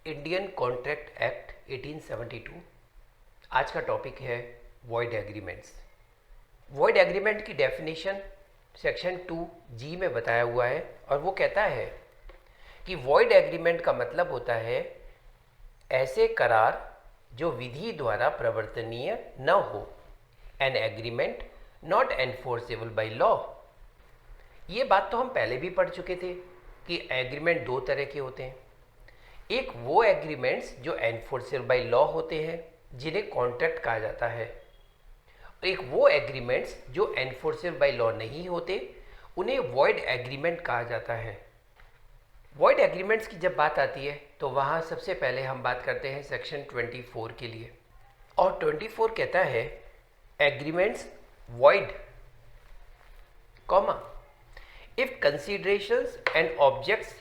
Indian contract act 1872। आज का topic है वॉइड एग्रीमेंट्स। वॉइड एग्रीमेंट की डेफिनेशन सेक्शन 2G में बताया हुआ है और वो कहता है कि वॉइड एग्रीमेंट का मतलब होता है ऐसे करार जो विधि द्वारा प्रवर्तनीय न हो, an agreement not enforceable by law. ये बात तो हम पहले भी पढ़ चुके थे कि एग्रीमेंट दो तरह के होते हैं। एक वो एग्रीमेंट्स जो एनफोर्सेबल बाय लॉ होते हैं जिन्हें कॉन्ट्रैक्ट कहा जाता है। एक वो एग्रीमेंट्स जो एनफोर्सेबल बाय लॉ नहीं होते उन्हें वॉइड एग्रीमेंट कहा जाता है। वॉइड एग्रीमेंट्स की जब बात आती है तो वहाँ सबसे पहले हम बात करते हैं सेक्शन 24 के लिए, और 24 कहता है agreements void comma if considerations and objects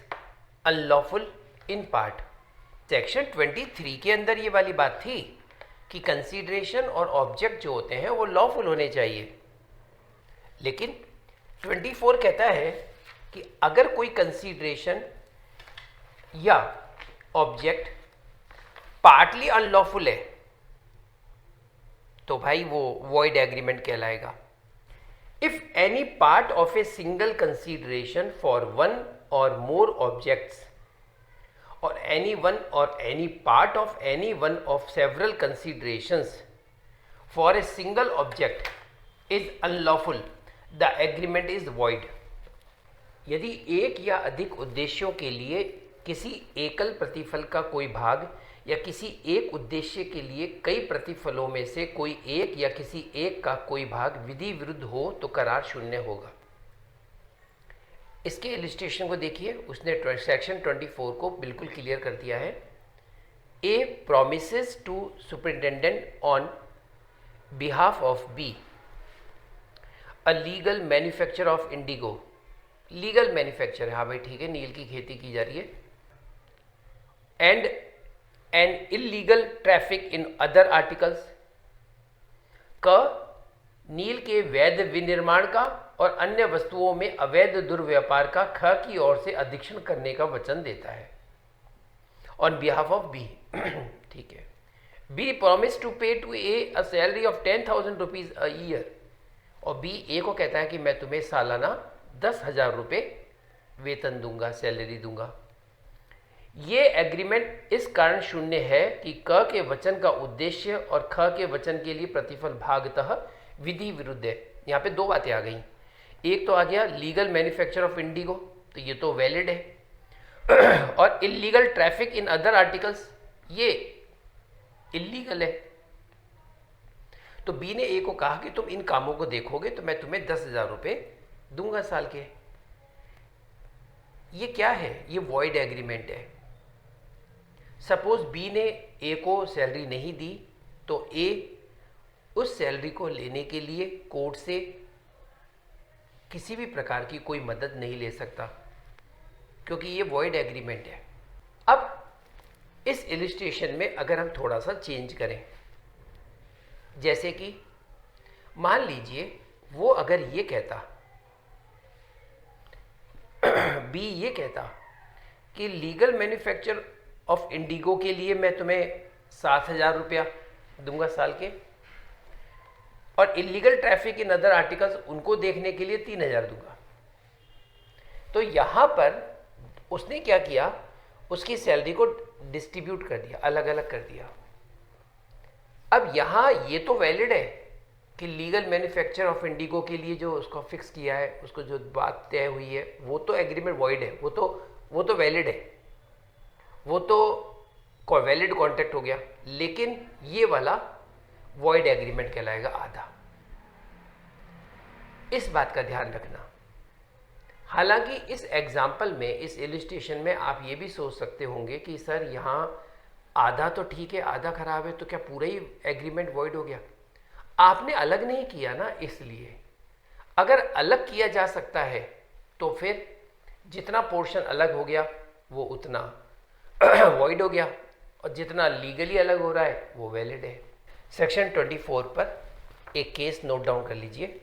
unlawful in part. Section 23 के अंदर ये वाली बात थी कि कंसीडरेशन और ऑब्जेक्ट जो होते हैं वो लॉफुल होने चाहिए, लेकिन 24 कहता है कि अगर कोई कंसीडरेशन या ऑब्जेक्ट पार्टली अनलॉफुल है तो भाई वो वॉइड एग्रीमेंट कहलाएगा। If any part of a single consideration for one or more objects or any one or any part of any one of several considerations for a single object is unlawful, the agreement is void। यदि एक या अधिक उद्देश्यों के लिए किसी एकल प्रतिफल का कोई भाग या किसी एक उद्देश्य के लिए कई प्रतिफलों में से कोई एक या किसी एक का कोई भाग विधि विरुद्ध हो तो करार शून्य होगा। इसके इलिस्ट्रेशन को देखिए, उसने सेक्शन 24 को बिल्कुल क्लियर कर दिया है। A promises to superintendent on behalf of B a legal manufacture of indigo. Legal manufacture है, हाँ भाई ठीक है, नील की खेती की जा रही है। And an illegal traffic in other articles. क नील के वैध विनिर्माण का और अन्य वस्तुओं में अवैध दुर्व्यापार का ख की ओर से अधीक्षण करने का वचन देता है ऑन बिहाफ ऑफ बी। ठीक है। B promise to pay to A a salary of 10,000 rupees a year, और बी ए को कहता है कि मैं तुम्हें सालाना 10,000 रुपये वेतन दूंगा, सैलरी दूंगा। ये एग्रीमेंट इस कारण शून्य है कि क के वचन का उद्देश्य और ख के वचन के लिए प्रतिफल भागतः विधि विरुद्ध है। यहाँ पे दो बातें आ गई। एक तो आ गया लीगल मैन्युफैक्चर ऑफ इंडिगो, तो ये तो वैलिड है, और illegal traffic in other articles ये इलीगल है। तो बी ने ए को कहा कि तुम इन कामों को देखोगे तो मैं तुम्हें 10,000 रुपये दूंगा साल के। ये क्या है? ये वॉइड एग्रीमेंट है। सपोज बी ने ए को सैलरी नहीं दी तो ए उस सैलरी को लेने के लिए कोर्ट से किसी भी प्रकार की कोई मदद नहीं ले सकता, क्योंकि ये वॉइड एग्रीमेंट है। अब इस इलिस्ट्रेशन में अगर हम थोड़ा सा चेंज करें, जैसे कि मान लीजिए वो अगर ये कहता बी ये कहता कि लीगल मैन्युफैक्चर ऑफ इंडिगो के लिए मैं तुम्हें 7,000 रुपया दूंगा साल के, और illegal traffic in other articles उनको देखने के लिए 3,000 दूंगा। तो यहां पर उसने क्या किया, उसकी सैलरी को डिस्ट्रीब्यूट कर दिया, अलग अलग कर दिया। अब यहां ये तो वैलिड है कि लीगल मैन्युफैक्चर ऑफ इंडिगो के लिए जो उसको फिक्स किया है, उसको जो बात तय हुई है, वो तो एग्रीमेंट वॉइड है, वो तो वैलिड है, वो तो वैलिड कॉन्ट्रैक्ट हो गया। लेकिन ये वाला वॉइड एग्रीमेंट कहलाएगा आधा। इस बात का ध्यान रखना। हालांकि इस एग्जाम्पल में, इस इलिस्ट्रेशन में आप ये भी सोच सकते होंगे कि सर यहाँ आधा तो ठीक है, आधा खराब है, तो क्या पूरा ही एग्रीमेंट वॉइड हो गया? आपने अलग नहीं किया ना, इसलिए। अगर अलग किया जा सकता है तो फिर जितना पोर्शन अलग हो गया वो उतना वॉइड हो गया, और जितना लीगली अलग हो रहा है वो वैलिड है। सेक्शन 24 पर एक केस नोट डाउन कर लीजिए,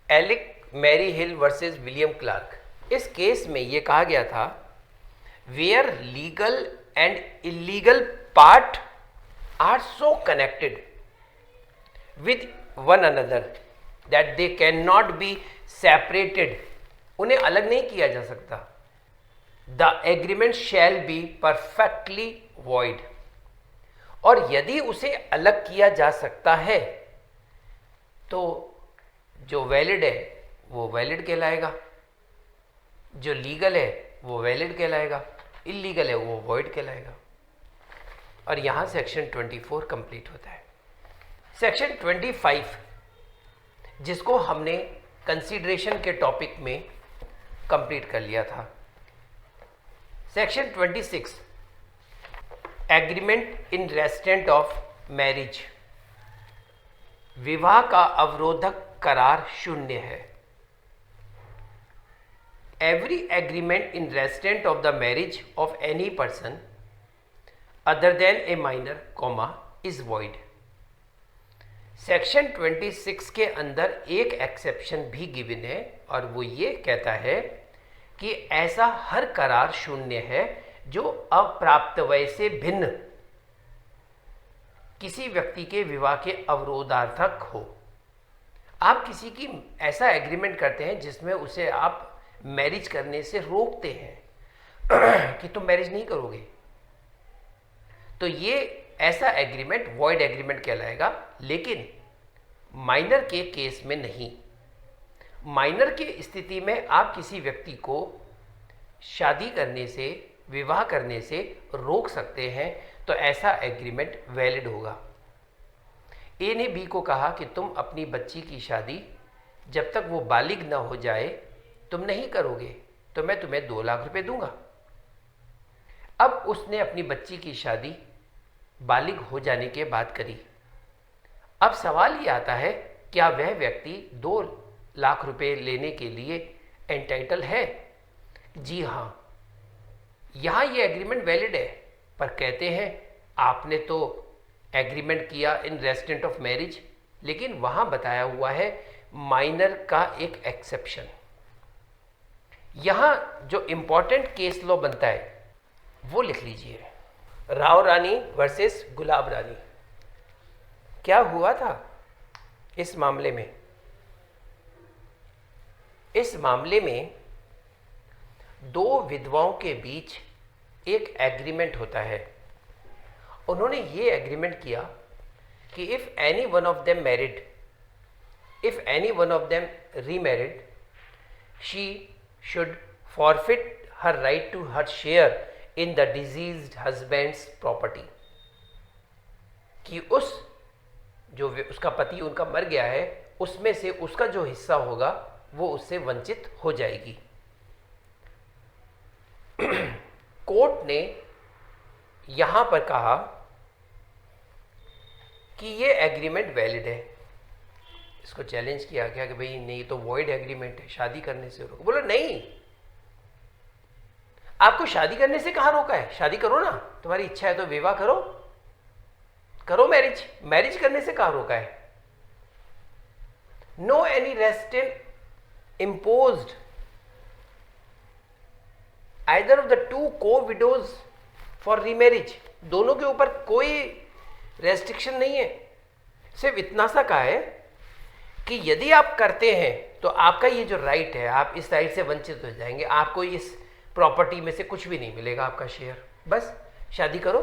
Alec Mary Hill versus William Clark. इस केस में ये कहा गया था where legal and illegal part are so connected with one another that they cannot be separated. उन्हें अलग नहीं किया जा सकता. The agreement shall be perfectly void. और यदि उसे अलग किया जा सकता है तो जो वैलिड है वो वैलिड कहलाएगा, जो लीगल है वो वैलिड कहलाएगा, इलीगल है वो वॉइड कहलाएगा. और यहाँ सेक्शन 24 कंप्लीट होता है. सेक्शन 25 जिसको हमने कंसीडरेशन के टॉपिक में कंप्लीट कर लिया था. Section 26 agreement in restraint of marriage. विवाह का अवरोधक करार शून्य है. Every agreement in resident of the marriage of any person other than a minor, is void. Section 26 के अंदर एक एक्सेप्शन भी गिवन है और वो ये कहता है कि ऐसा हर करार शून्य है जो अप्राप्त वय से भिन्न किसी व्यक्ति के विवाह के अवरोधार्थक हो. आप किसी की ऐसा एग्रीमेंट करते हैं जिसमें उसे आप मैरिज करने से रोकते हैं कि तुम मैरिज नहीं करोगे, तो ये ऐसा एग्रीमेंट वॉइड एग्रीमेंट कहलाएगा. लेकिन माइनर के केस में नहीं. माइनर की स्थिति में आप किसी व्यक्ति को शादी करने से, विवाह करने से रोक सकते हैं, तो ऐसा एग्रीमेंट वैलिड होगा. ए ने बी को कहा कि तुम अपनी बच्ची की शादी जब तक वो बालिग न हो जाए तुम नहीं करोगे तो मैं तुम्हें 2 लाख रुपए दूंगा. अब उसने अपनी बच्ची की शादी बालिग हो जाने के बाद करी. अब सवाल ये आता है, क्या वह व्यक्ति 2 लाख रुपए लेने के लिए एंटाइटल है? जी हाँ, यहाँ ये एग्रीमेंट वैलिड है. पर कहते हैं आपने तो एग्रीमेंट किया इन रेस्टेंट ऑफ मैरिज, लेकिन वहाँ बताया हुआ है माइनर का एक एक्सेप्शन. यहाँ जो इंपॉर्टेंट केस लॉ बनता है वो लिख लीजिए. राव रानी वर्सेस गुलाब रानी. क्या हुआ था इस मामले में? इस मामले में 2 विधवाओं के बीच एक एग्रीमेंट होता है. उन्होंने ये एग्रीमेंट किया कि if any one of them married, if any one of them remarried, she should forfeit her right to her share in the deceased husband's property. कि उसका पति उनका मर गया है, उसमें से उसका जो हिस्सा होगा वो उससे वंचित हो जाएगी. कोर्ट ने यहां पर कहा कि ये एग्रीमेंट वैलिड है. इसको चैलेंज किया गया कि भाई नहीं, तो वॉइड एग्रीमेंट है, शादी करने से रोको. बोलो नहीं, आपको शादी करने से कहाँ रोका है? शादी करो ना, तुम्हारी इच्छा है तो विवाह करो, करो मैरिज. मैरिज करने से कहाँ रोका है? No any restraint imposed either of the 2 co widows for remarriage. दोनों के ऊपर कोई रेस्ट्रिक्शन नहीं है. सिर्फ इतना सा कहा है कि यदि आप करते हैं तो आपका ये जो राइट है, आप इस राइट से वंचित हो जाएंगे. आपको इस प्रॉपर्टी में से कुछ भी नहीं मिलेगा, आपका शेयर. बस शादी करो.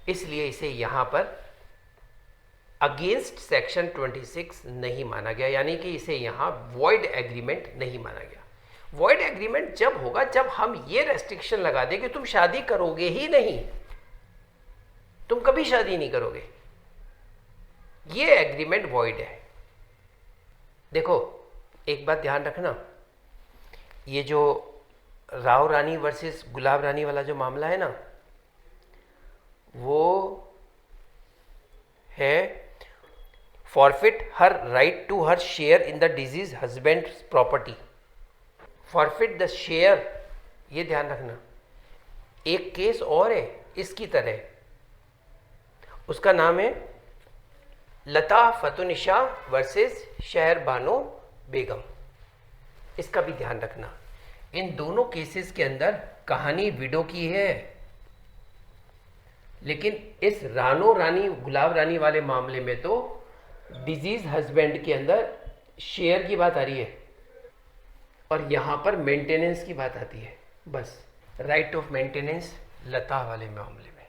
इसलिए इसे यहां पर अगेंस्ट सेक्शन 26 नहीं माना गया, यानी कि इसे यहां वॉइड एग्रीमेंट नहीं माना गया. वॉइड एग्रीमेंट जब होगा जब हम ये रेस्ट्रिक्शन लगा दें कि तुम शादी करोगे ही नहीं, तुम कभी शादी नहीं करोगे. ये एग्रीमेंट वॉइड है. देखो एक बात ध्यान रखना, ये जो राव रानी वर्सेस गुलाब रानी वाला जो मामला है ना, वो है forfeit her right to her share in the deceased husband property. Forfeit the share, ये ध्यान रखना. एक केस और है इसकी तरह, उसका नाम है लता फतुनिशा वर्सेस शहर बानो बेगम. इसका भी ध्यान रखना. इन दोनों केसेस के अंदर कहानी विडो की है, लेकिन इस रानो रानी गुलाब रानी वाले मामले में तो डिजीज हस्बैंड के अंदर शेयर की बात आ रही है और यहाँ पर मेंटेनेंस की बात आती है, बस राइट ऑफ मेंटेनेंस लता वाले मामले में।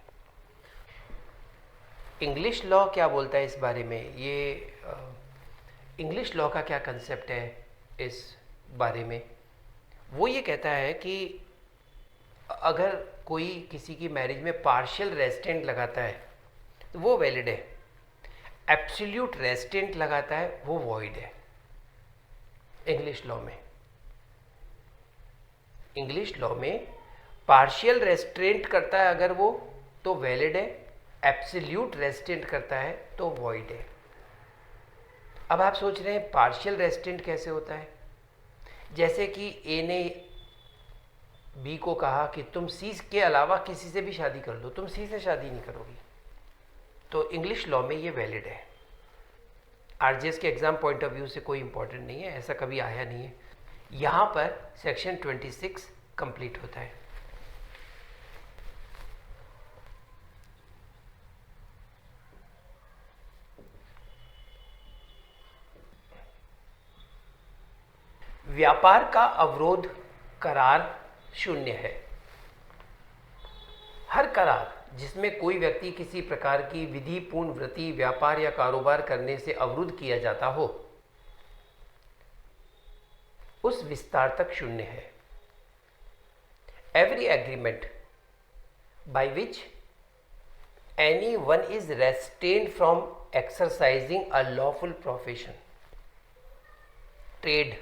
इंग्लिश लॉ क्या बोलता है इस बारे में, ये इंग्लिश लॉ का क्या कंसेप्ट है इस बारे में? वो ये कहता है कि अगर कोई किसी की मैरिज में पार्शियल रेस्टेंट लगाता है तो वो वैलिड है, एब्सोल्यूट रेस्टेंट लगाता है वो वॉइड है। इंग्लिश लॉ में, इंग्लिश लॉ में पार्शियल रेस्ट्रेंट करता है अगर वो तो वैलिड है, एब्सोल्यूट रेस्ट्रेंट करता है तो वॉइड है। अब आप सोच रहे हैं पार्शियल रेस्ट्रेंट कैसे होता है? जैसे कि ए ने बी को कहा कि तुम सी के अलावा किसी से भी शादी कर लो, तुम सी से शादी नहीं करोगी, तो इंग्लिश लॉ में ये वैलिड है। आरजीएस के एग्जाम पॉइंट ऑफ व्यू से कोई इंपॉर्टेंट नहीं है, ऐसा कभी आया नहीं है। यहाँ पर सेक्शन 26 कंप्लीट होता है। व्यापार का अवरोध करार शून्य है। हर करार जिसमें कोई व्यक्ति किसी प्रकार की विधिपूर्ण वृत्ति, व्यापार या कारोबार करने से अवरुद्ध किया जाता हो, उस विस्तार तक शून्य है। Every agreement by which any one is restrained from exercising a lawful profession, trade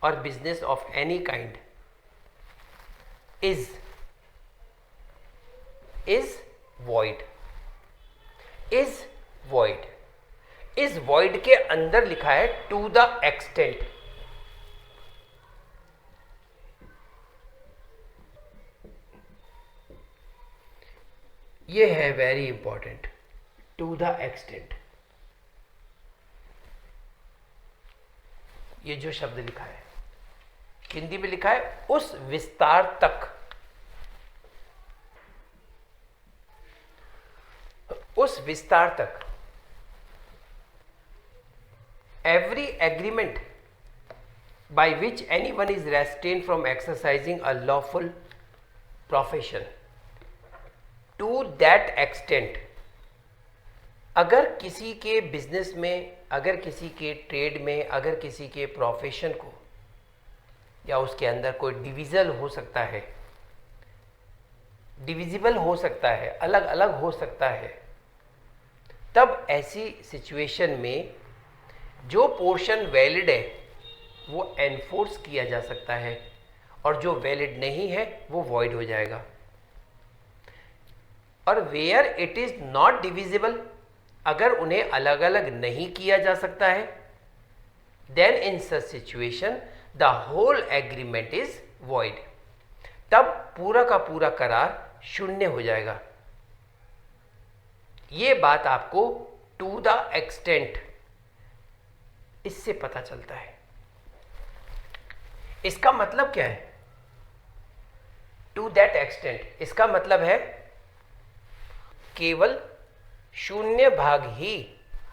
or business of any kind is void। is void, इस void के अंदर लिखा है to the extent। ये है very important, to the extent. ये जो शब्द लिखा है हिंदी में लिखा है उस विस्तार तक, उस विस्तार तक। Every agreement by which any one is restrain from exercising a lawful profession to that extent. अगर किसी के बिजनेस में, अगर किसी के ट्रेड में, अगर किसी के प्रोफेशन को या उसके अंदर कोई डिविजल हो सकता है, डिविजिबल हो सकता है, अलग अलग हो सकता है, तब ऐसी सिचुएशन में जो पोर्शन वैलिड है वो एनफोर्स किया जा सकता है और जो वैलिड नहीं है वो वॉइड हो जाएगा। और where it is not divisible, अगर उन्हें अलग अलग नहीं किया जा सकता है, then in such situation the whole agreement is void. तब पूरा का पूरा करार शून्य हो जाएगा। ये बात आपको टू द एक्सटेंट इससे पता चलता है। इसका मतलब क्या है? टू दैट एक्सटेंट इसका मतलब है केवल शून्य भाग ही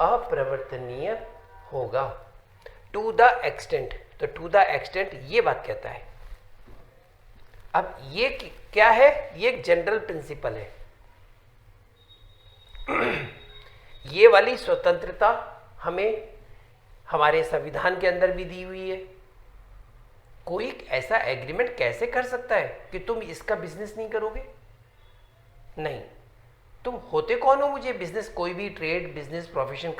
अप्रवर्तनीय होगा। टू द एक्सटेंट, तो टू द एक्सटेंट ये बात कहता है। अब ये क्या है? ये एक जनरल प्रिंसिपल है। ये वाली स्वतंत्रता हमें हमारे संविधान के अंदर भी दी हुई है। कोई ऐसा एग्रीमेंट कैसे कर सकता है कि तुम इसका बिजनेस नहीं करोगे? नहीं, तुम होते कौन हो मुझे बिजनेस, कोई भी ट्रेड बिजनेस प्रोफेशन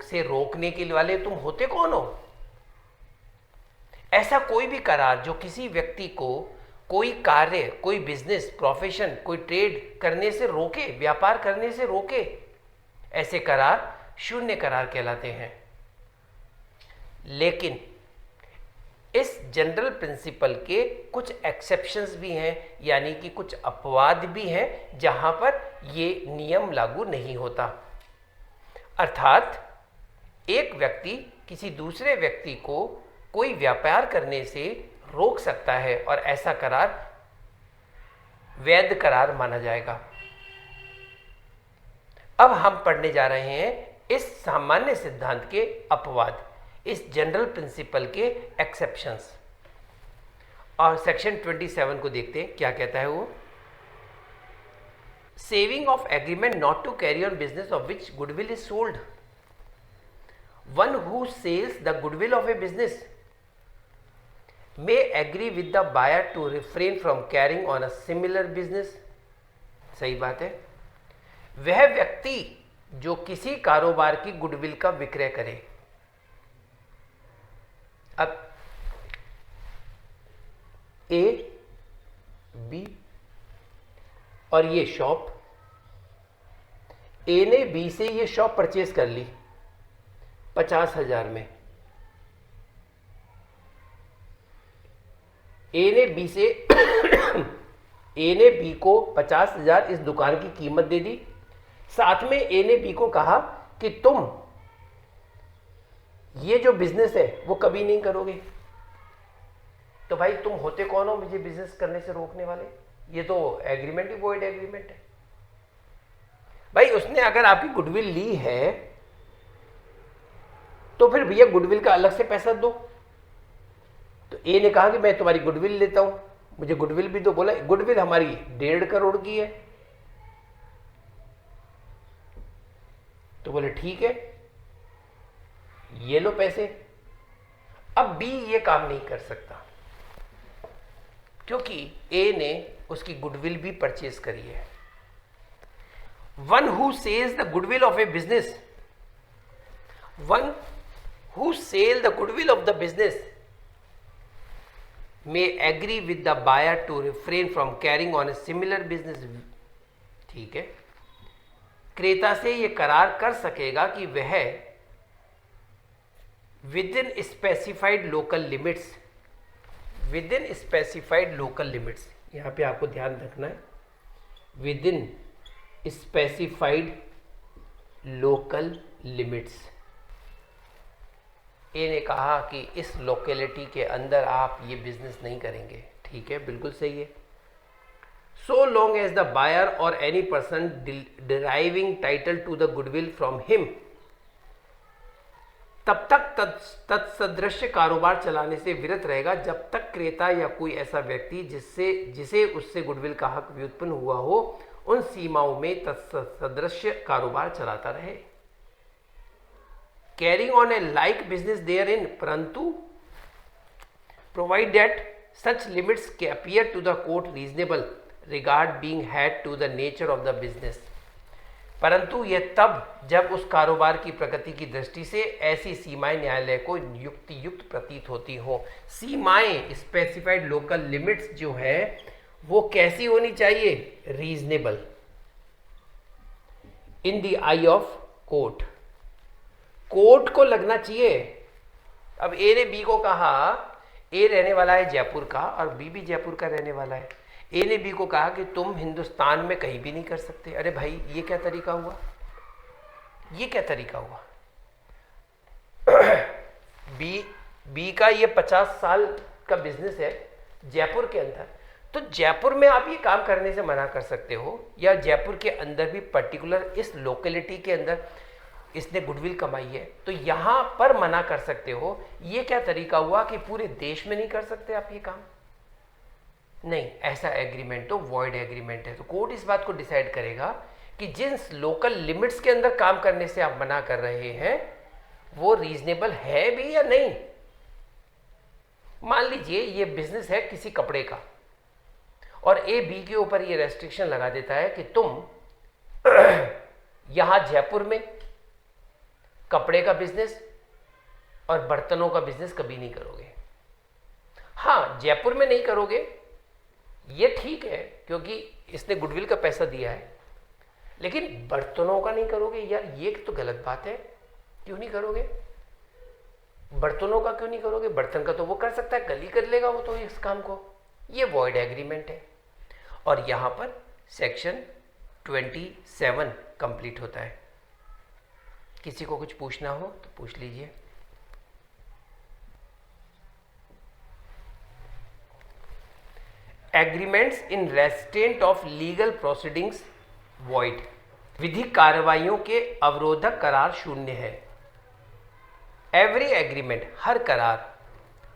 से रोकने के वाले तुम होते कौन हो? ऐसा कोई भी करार जो किसी व्यक्ति को कोई कार्य, कोई बिजनेस प्रोफेशन, कोई ट्रेड करने से रोके, व्यापार करने से रोके, ऐसे करार शून्य करार कहलाते हैं। लेकिन इस जनरल प्रिंसिपल के कुछ एक्सेप्शंस भी हैं, यानी कि कुछ अपवाद भी हैं जहां पर ये नियम लागू नहीं होता। अर्थात एक व्यक्ति किसी दूसरे व्यक्ति को कोई व्यापार करने से रोक सकता है और ऐसा करार वैध करार माना जाएगा। अब हम पढ़ने जा रहे हैं इस सामान्य सिद्धांत के अपवाद, इस जनरल प्रिंसिपल के एक्सेप्शंस। और सेक्शन 27 को देखते हैं क्या कहता है वो। Saving of agreement not to carry on business of which goodwill is sold. One who sells the goodwill of a business may agree with the buyer to refrain from carrying on a similar business। सही बात है। वह व्यक्ति जो किसी कारोबार की goodwill का विक्रय करे। अब ए बी और ये शॉप, ए ने बी से ये शॉप परचेज कर ली 50,000 में। ए ने बी को 50,000 इस दुकान की कीमत दे दी। साथ में ए ने बी को कहा कि तुम ये जो बिजनेस है वो कभी नहीं करोगे। तो भाई तुम होते कौन हो मुझे बिजनेस करने से रोकने वाले? ये तो एग्रीमेंट ही वॉइड एग्रीमेंट है। भाई उसने अगर आपकी गुडविल ली है तो फिर भैया गुडविल का अलग से पैसा दो। तो ए ने कहा कि मैं तुम्हारी गुडविल लेता हूं, मुझे गुडविल भी दो। बोला गुडविल हमारी 1.5 करोड़ की है। तो बोले ठीक है ये लो पैसे। अब बी ये काम नहीं कर सकता क्योंकि ए ने उसकी गुडविल भी परचेज करी है। One who sells the goodwill of a business, one who sell the goodwill of the business may agree with the buyer to refrain from carrying on a similar business। ठीक है, क्रेता से यह करार कर सकेगा कि वह within specified local limits, within specified local limits, यहां पे आपको ध्यान रखना है, within specified local limits. A ने कहा कि इस लोकेलिटी के अंदर आप ये बिजनेस नहीं करेंगे। ठीक है, बिल्कुल सही है। So long as the buyer or any person deriving title to the goodwill from him, तब तक तत्सदृश कारोबार चलाने से विरत रहेगा जब तक क्रेता या कोई ऐसा व्यक्ति जिसे उससे गुडविल का हक व्युत्पन्न हुआ हो उन सीमाओं में तत्सदृश कारोबार चलाता रहे। Carrying on a like business therein, परंतु provide that such limits appear to the court reasonable regard being had to the nature of the business। परंतु यह तब जब उस कारोबार की प्रकृति की दृष्टि से ऐसी सीमाएं न्यायालय को युक्त प्रतीत होती हो। सीमाएं, स्पेसिफाइड लोकल लिमिट्स जो है वो कैसी होनी चाहिए? Reasonable in the I of court, court को लगना चाहिए। अब ए ने बी को कहा, ए रहने वाला है जयपुर का और बी भी जयपुर का रहने वाला है। ए ने बी को कहा कि तुम हिंदुस्तान में कहीं भी नहीं कर सकते। अरे भाई ये क्या तरीका हुआ? ये क्या तरीका हुआ? बी का ये 50 साल का बिजनेस है जयपुर के अंदर, तो जयपुर में आप ये काम करने से मना कर सकते हो, या जयपुर के अंदर भी पर्टिकुलर इस लोकेलिटी के अंदर इसने गुडविल कमाई है तो यहां पर मना कर सकते हो। ये क्या तरीका हुआ कि पूरे देश में नहीं कर सकते आप ये काम? नहीं, ऐसा एग्रीमेंट तो वॉइड एग्रीमेंट है। तो कोर्ट इस बात को डिसाइड करेगा कि जिन लोकल लिमिट्स के अंदर काम करने से आप मना कर रहे हैं वो रीजनेबल है भी या नहीं। मान लीजिए ये बिजनेस है किसी कपड़े का और ए बी के ऊपर ये रेस्ट्रिक्शन लगा देता है कि तुम यहां जयपुर में कपड़े का बिजनेस और बर्तनों का बिजनेस कभी नहीं करोगे। हाँ, जयपुर में नहीं करोगे ये ठीक है क्योंकि इसने गुडविल का पैसा दिया है, लेकिन बर्तनों का नहीं करोगे। यार ये तो गलत बात है। क्यों नहीं करोगे? बर्तनों का क्यों नहीं करोगे? बर्तन का तो वो कर सकता है, कल ही कर लेगा वो तो इस काम को। ये वॉइड एग्रीमेंट है। और यहां पर सेक्शन 27 कंप्लीट होता है। किसी को कुछ पूछना हो तो पूछ लीजिए। Agreements in restraint of legal proceedings void. विधिक कार्रवाइयों के अवरोधक करार शून्य है। एवरी एग्रीमेंट, हर करार,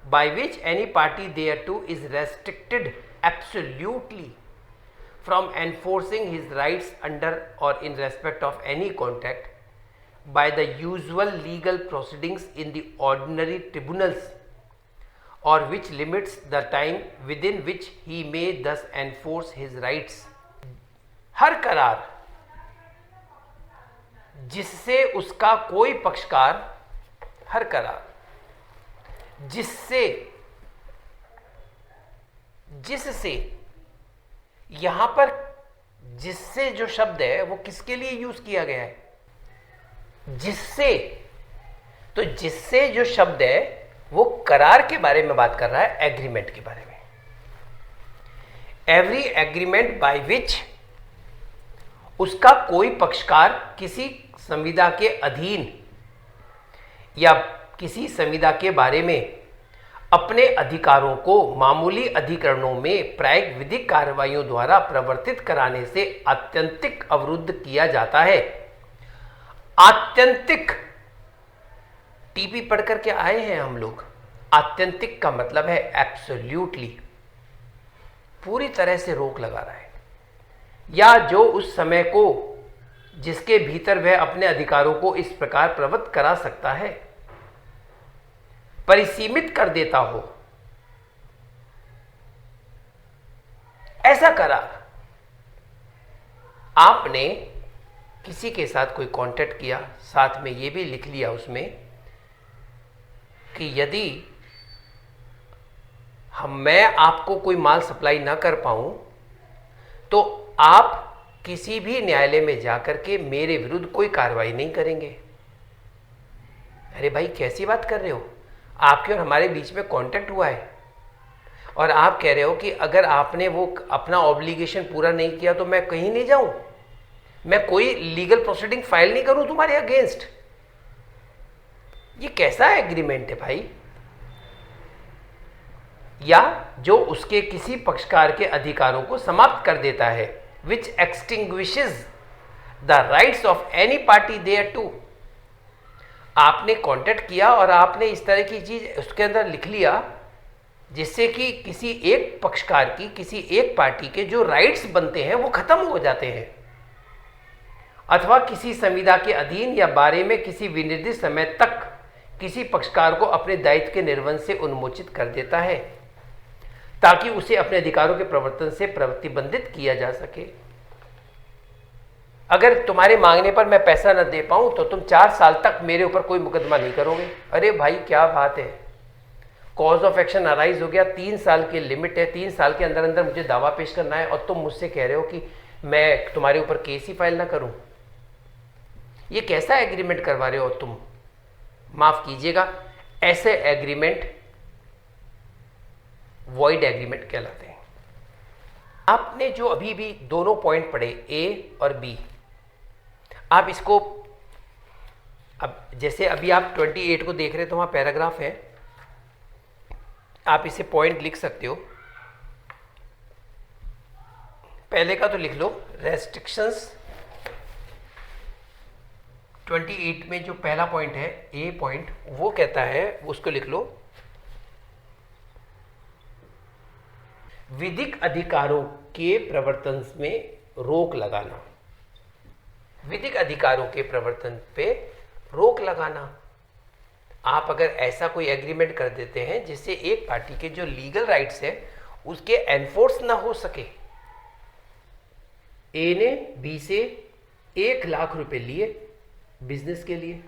by which any party thereto is restricted absolutely from enforcing his rights under or in respect of any contract by the usual legal proceedings in the ordinary tribunals, or which limits the time within which he may thus enforce his rights। हर करार जिससे उसका कोई पक्षकार, हर करार जिससे यहां पर जिससे जो शब्द है वो किसके लिए यूज किया गया है? जिससे। तो जिससे जो शब्द है वो करार के बारे में बात कर रहा है, एग्रीमेंट के बारे में। एवरी एग्रीमेंट बाय विच उसका कोई पक्षकार किसी संविदा के अधीन या किसी संविदा के बारे में अपने अधिकारों को मामूली अधिकरणों में प्रायिक विधिक कार्रवाइयों द्वारा प्रवर्तित कराने से आत्यंतिक अवरुद्ध किया जाता है। आत्यंतिक, टीपी पढ़ करके आए हैं हम लोग। आत्यंतिक का मतलब है एब्सोल्यूटली, पूरी तरह से रोक लगा रहा है, या जो उस समय को जिसके भीतर वह अपने अधिकारों को इस प्रकार प्रवृत्त करा सकता है परिसीमित कर देता हो, ऐसा करार। आपने किसी के साथ कोई कॉन्ट्रैक्ट किया, साथ में ये भी लिख लिया उसमें कि यदि मैं आपको कोई माल सप्लाई ना कर पाऊं तो आप किसी भी न्यायालय में जाकर के मेरे विरुद्ध कोई कार्रवाई नहीं करेंगे। अरे भाई, कैसी बात कर रहे हो? आपके और हमारे बीच में कॉन्ट्रैक्ट हुआ है और आप कह रहे हो कि अगर आपने वो अपना ऑब्लिगेशन पूरा नहीं किया तो मैं कहीं नहीं जाऊं, मैं कोई लीगल प्रोसीडिंग फाइल नहीं करूं तुम्हारे अगेंस्ट। ये कैसा एग्रीमेंट है भाई? या जो उसके किसी पक्षकार के अधिकारों को समाप्त कर देता है, which extinguishes the rights of any party thereto. आपने कॉन्ट्रैक्ट किया और आपने इस तरह की चीज उसके अंदर लिख लिया जिससे कि किसी एक पक्षकार की, किसी एक पार्टी के जो राइट्स बनते हैं वो खत्म हो जाते हैं, अथवा किसी संविदा के अधीन या बारे में किसी विनिर्दिष्ट समय तक किसी पक्षकार को अपने दायित्व के निर्वहन से उन्मोचित कर देता है ताकि उसे अपने अधिकारों के प्रवर्तन से प्रतिबंधित किया जा सके। अगर तुम्हारे मांगने पर मैं पैसा न दे पाऊं तो तुम 4 साल तक मेरे ऊपर कोई मुकदमा नहीं करोगे। अरे भाई, क्या बात है! कॉज ऑफ एक्शन अराइज हो गया, 3 साल की लिमिट है, 3 साल के अंदर अंदर मुझे दावा पेश करना है और तुम मुझसे कह रहे हो कि मैं तुम्हारे ऊपर केस ही फाइल ना करूं। ये कैसा एग्रीमेंट करवा रहे हो तुम? माफ कीजिएगा, ऐसे एग्रीमेंट वॉइड एग्रीमेंट कहलाते हैं। आपने जो अभी भी दोनों पॉइंट पढ़े, ए और बी, आप इसको, अब जैसे अभी आप 28 को देख रहे हो तो वहाँ पैराग्राफ है, आप इसे पॉइंट लिख सकते हो। पहले का तो लिख लो, रेस्ट्रिक्शंस। 28 में जो पहला पॉइंट है, ए पॉइंट, वो कहता है, उसको लिख लो, विधिक अधिकारों के प्रवर्तन में रोक लगाना। विधिक अधिकारों के प्रवर्तन पे रोक लगाना। आप अगर ऐसा कोई एग्रीमेंट कर देते हैं जिससे एक पार्टी के जो लीगल राइट्स है उसके एनफोर्स ना हो सके। ए ने बी से 1 लाख रुपए लिए बिजनेस के लिए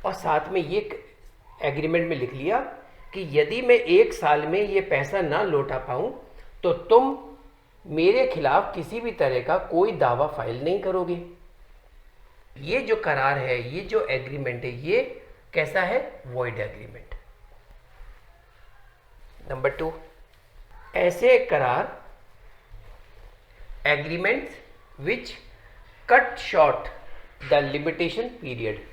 और साथ में ये एग्रीमेंट में लिख लिया कि यदि मैं 1 साल में ये पैसा ना लौटा पाऊं तो तुम मेरे खिलाफ किसी भी तरह का कोई दावा फाइल नहीं करोगे। ये जो करार है, ये जो एग्रीमेंट है, ये कैसा है? Void agreement. नंबर 2, ऐसे करार, agreements which cut short the limitation period.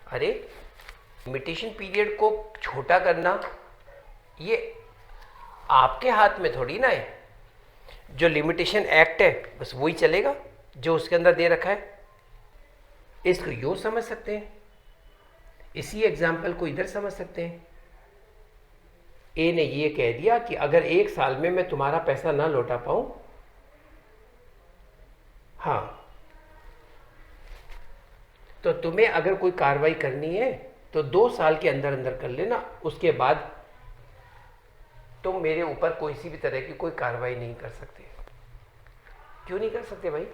अरे, लिमिटेशन पीरियड को छोटा करना ये आपके हाथ में थोड़ी ना है। जो लिमिटेशन एक्ट है बस वही चलेगा जो उसके अंदर दे रखा है। इसको यूँ समझ सकते हैं, इसी एग्जाम्पल को इधर समझ सकते हैं। ए ने ये कह दिया कि अगर 1 साल में मैं तुम्हारा पैसा ना लौटा पाऊं, हाँ, तो तुम्हें अगर कोई कार्रवाई करनी है तो 2 साल के अंदर अंदर कर लेना, उसके बाद तुम मेरे ऊपर कोई सी भी तरह की कोई कार्रवाई नहीं कर सकते। क्यों नहीं कर सकते भाई?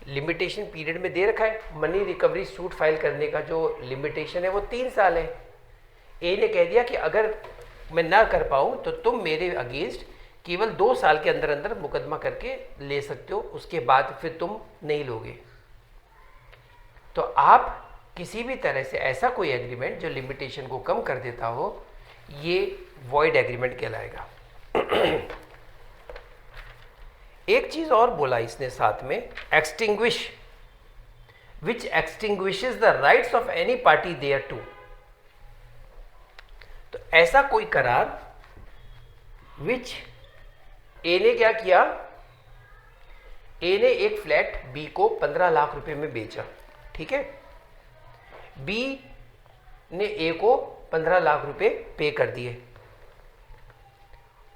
लिमिटेशन पीरियड में दे रखा है, मनी रिकवरी सूट फाइल करने का जो लिमिटेशन है वो 3 साल है। ए ने कह दिया कि अगर मैं ना कर पाऊँ तो तुम मेरे अगेंस्ट केवल 2 साल के अंदर अंदर मुकदमा करके ले सकते हो, उसके बाद फिर तुम नहीं लोगे। तो आप किसी भी तरह से ऐसा कोई एग्रीमेंट जो लिमिटेशन को कम कर देता हो, ये वॉइड एग्रीमेंट कहलाएगा। एक चीज और बोला इसने साथ में, extinguish, which extinguishes the rights of any party thereto. तो ऐसा कोई करार विच, ए ने क्या किया, ए ने एक फ्लैट बी को 15 लाख रुपए में बेचा, ठीक है। बी ने ए को 15 लाख रुपए पे कर दिए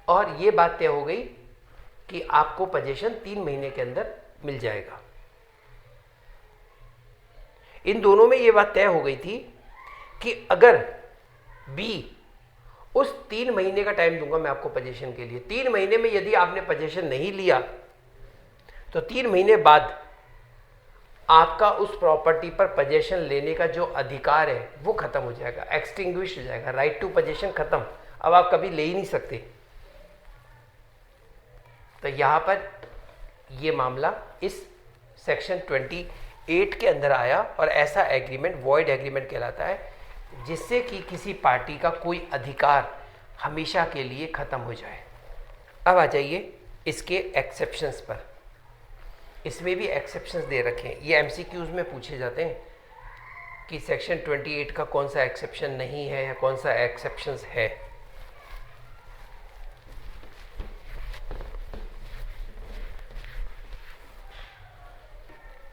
और ये बात तय हो गई कि आपको पोजीशन 3 महीने के अंदर मिल जाएगा। इन दोनों में ये बात तय हो गई थी कि अगर बी उस 3 महीने का टाइम दूंगा मैं आपको पोजीशन के लिए, 3 महीने में यदि आपने पोजीशन नहीं लिया तो 3 महीने बाद आपका उस प्रॉपर्टी पर पोजीशन लेने का जो अधिकार है वो खत्म हो जाएगा, एक्सटिंग्विश हो जाएगा, राइट टू पोजीशन खत्म, अब आप कभी ले ही नहीं सकते। तो यहाँ पर ये मामला इस सेक्शन 28 के अंदर आया और ऐसा एग्रीमेंट वॉइड एग्रीमेंट कहलाता है जिससे कि किसी पार्टी का कोई अधिकार हमेशा के लिए खत्म हो जाए। अब आ जाइए इसके एक्सेप्शंस पर। इसमें भी एक्सेप्शंस दे रखे हैं, ये एमसीक्यूज में पूछे जाते हैं कि सेक्शन 28 का कौन सा एक्सेप्शन नहीं है या कौन सा एक्सेप्शंस है।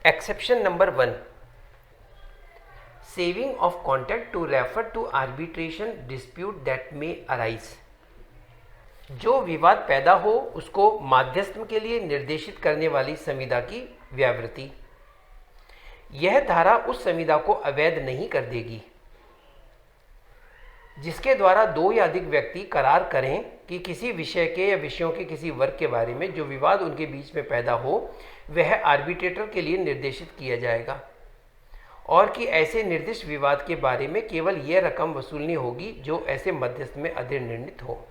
Exception number 1, saving of contract to refer to arbitration dispute that may arise. जो विवाद पैदा हो उसको माध्यस्थ के लिए निर्देशित करने वाली संविदा की व्यावृत्ति। यह धारा उस संविदा को अवैध नहीं कर देगी जिसके द्वारा 2 या अधिक व्यक्ति करार करें कि किसी विषय के या विषयों के किसी वर्ग के बारे में जो विवाद उनके बीच में पैदा हो वह आर्बिट्रेटर के लिए निर्देशित किया जाएगा और कि ऐसे निर्दिष्ट विवाद के बारे में केवल यह रकम वसूलनी होगी जो ऐसे मध्यस्थ में अधिनिर्णित हो।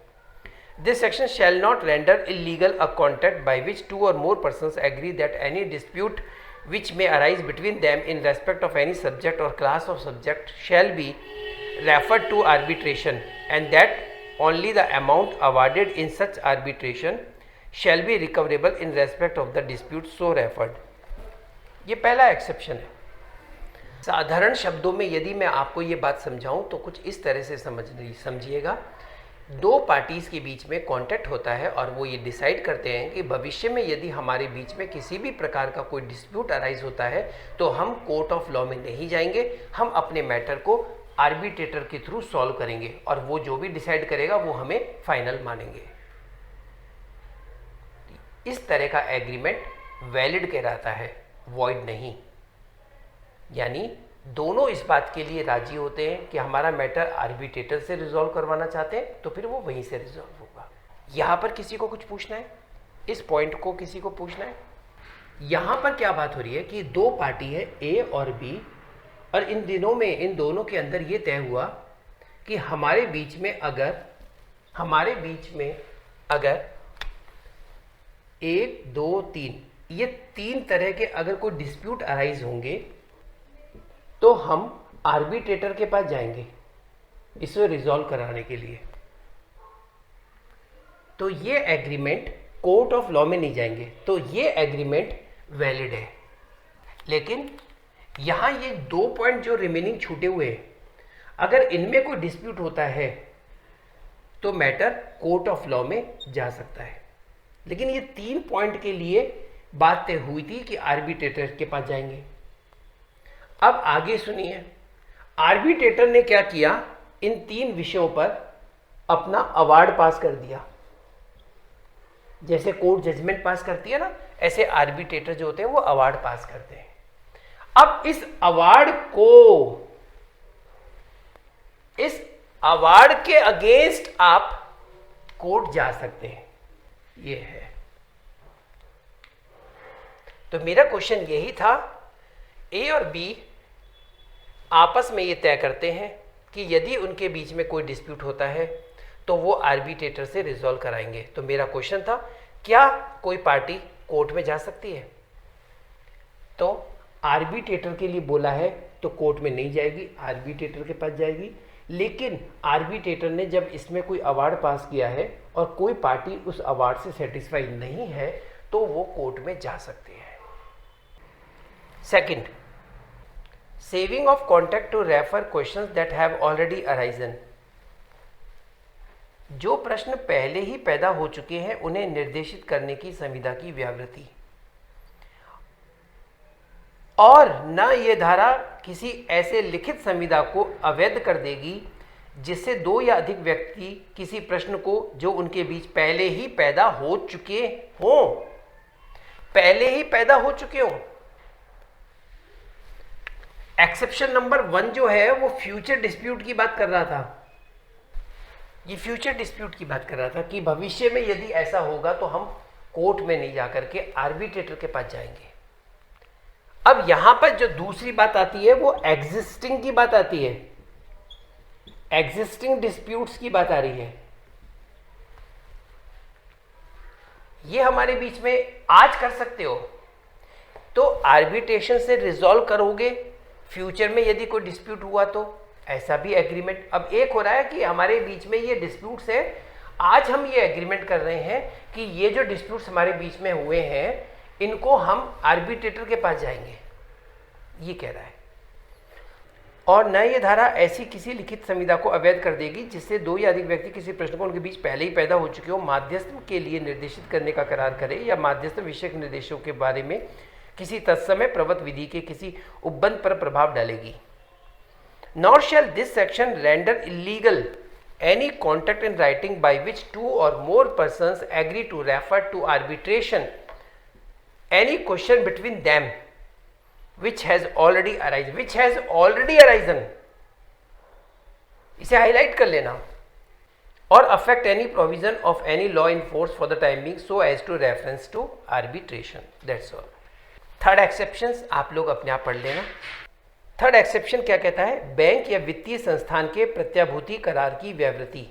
This section shall not render illegal a contract by which 2 or more persons agree that any dispute which may arise between them in respect of any subject or class of subject shall be referred to arbitration and that only the amount awarded in such arbitration shall be recoverable in respect of the dispute so referred। ये पहला exception है। साधारण शब्दों में यदि मैं आपको ये बात समझाऊं तो कुछ इस तरह से समझिएगा। 2 पार्टीज़ के बीच में कॉन्ट्रैक्ट होता है और वो ये डिसाइड करते हैं कि भविष्य में यदि हमारे बीच में किसी भी प्रकार का कोई डिस्प्यूट अराइज होता है तो हम कोर्ट ऑफ लॉ में नहीं जाएंगे, हम अपने मैटर को आर्बिट्रेटर के थ्रू सॉल्व करेंगे और वो जो भी डिसाइड करेगा वो हमें फाइनल मानेंगे। इस तरह का एग्रीमेंट वैलिड कहलाता है, वॉइड नहीं। यानी दोनों इस बात के लिए राजी होते हैं कि हमारा मैटर आर्बिट्रेटर से रिजॉल्व करवाना चाहते हैं तो फिर वो वहीं से रिजॉल्व होगा। यहाँ पर किसी को कुछ पूछना है, इस पॉइंट को किसी को पूछना है? यहाँ पर क्या बात हो रही है कि 2 पार्टी है ए और बी और इन दिनों में इन दोनों के अंदर ये तय हुआ कि हमारे बीच में अगर 1 2 3 ये 3 तरह के अगर कोई डिस्प्यूट अराइज होंगे तो हम आर्बिट्रेटर के पास जाएंगे इसे रिजॉल्व कराने के लिए। तो ये एग्रीमेंट कोर्ट ऑफ लॉ में नहीं जाएंगे, तो ये एग्रीमेंट वैलिड है। लेकिन यहाँ ये 2 पॉइंट जो रिमेनिंग छूटे हुए हैं, अगर इनमें कोई डिस्प्यूट होता है तो मैटर कोर्ट ऑफ लॉ में जा सकता है। लेकिन ये 3 पॉइंट के लिए बात तय हुई थी कि आर्बिट्रेटर के पास जाएंगे। अब आगे सुनिए, आर्बिट्रेटर ने क्या किया, इन 3 विषयों पर अपना अवार्ड पास कर दिया। जैसे कोर्ट जजमेंट पास करती है ना, ऐसे आर्बिट्रेटर जो होते हैं वो अवार्ड पास करते हैं। अब इस अवार्ड के अगेंस्ट आप कोर्ट जा सकते हैं, ये है। तो मेरा क्वेश्चन यही था, ए और बी आपस में ये तय करते हैं कि यदि उनके बीच में कोई डिस्प्यूट होता है तो वो आर्बिट्रेटर से रिजॉल्व कराएंगे। तो मेरा क्वेश्चन था, क्या कोई पार्टी कोर्ट में जा सकती है? तो आर्बिट्रेटर के लिए बोला है तो कोर्ट में नहीं जाएगी, आर्बिट्रेटर के पास जाएगी। लेकिन आर्बिट्रेटर ने जब इसमें कोई अवार्ड पास किया है और कोई पार्टी उस अवार्ड से सेटिस्फाई नहीं है तो वो कोर्ट में जा सकते हैं। Second, saving of contact to refer questions that have already arisen. जो प्रश्न पहले ही पैदा हो चुके हैं उन्हें निर्देशित करने की संविदा की व्यावृत्ति। और न ये धारा किसी ऐसे लिखित संविदा को अवैध कर देगी जिससे 2 या अधिक व्यक्ति किसी प्रश्न को जो उनके बीच पहले ही पैदा हो चुके हों, पहले ही पैदा हो चुके हों। एक्सेप्शन नंबर 1 जो है वो फ्यूचर डिस्प्यूट की बात कर रहा था। ये फ्यूचर डिस्प्यूट की बात कर रहा था कि भविष्य में यदि ऐसा होगा तो हम कोर्ट में नहीं जाकर के आर्बिट्रेटर के पास जाएंगे। अब यहां पर जो दूसरी बात आती है वो एग्जिस्टिंग की बात आती है, एग्जिस्टिंग डिस्प्यूट्स की बात आ रही है। ये हमारे बीच में आज कर सकते हो तो आर्बिट्रेशन से रिजॉल्व करोगे, फ्यूचर में यदि कोई डिस्प्यूट हुआ तो ऐसा भी एग्रीमेंट। अब एक हो रहा है कि हमारे बीच में ये डिस्प्यूट्स है, आज हम ये एग्रीमेंट कर रहे हैं कि ये जो डिस्प्यूट्स हमारे बीच में हुए हैं इनको हम आर्बिट्रेटर के पास जाएंगे, ये कह रहा है। और न ये धारा ऐसी किसी लिखित संविदा को अवैध कर देगी जिससे 2 या अधिक व्यक्ति किसी प्रश्न को उनके बीच पहले ही पैदा हो चुके हो मध्यस्थ के लिए निर्देशित करने का करार करे या मध्यस्थ विषयक निर्देशों के बारे में किसी तत्समय प्रवत विधि के किसी उपबंध पर प्रभाव डालेगी। Nor shall this section render illegal any contract in writing by which 2 or more persons agree to refer to arbitration any question between them which has already arisen, which has already arisen, इसे highlight कर लेना, और affect any provision of any law in force for the time being so as to reference to arbitration. That's all. Third exceptions आप लोग अपने आप पढ़ लेना। थर्ड एक्सेप्शन क्या कहता है? बैंक या वित्तीय संस्थान के प्रत्याभूति करार की व्यावृत्ति।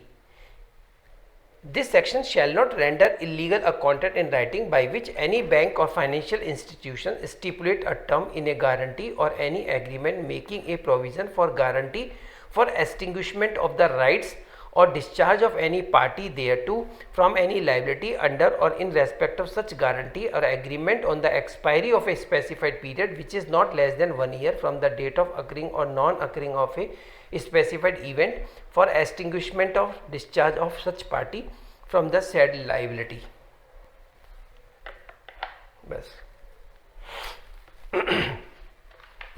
This section shall not render illegal a contract in writing by which any bank or financial institution stipulate a term in a guarantee or any agreement making a provision for guarantee for extinguishment of the rights or discharge of any party thereto from any liability under or in respect of such guarantee or agreement on the expiry of a specified period which is not less than 1 year from the date of occurring or non-occurring of a specified event for extinguishment of discharge of such party from the said liability. बस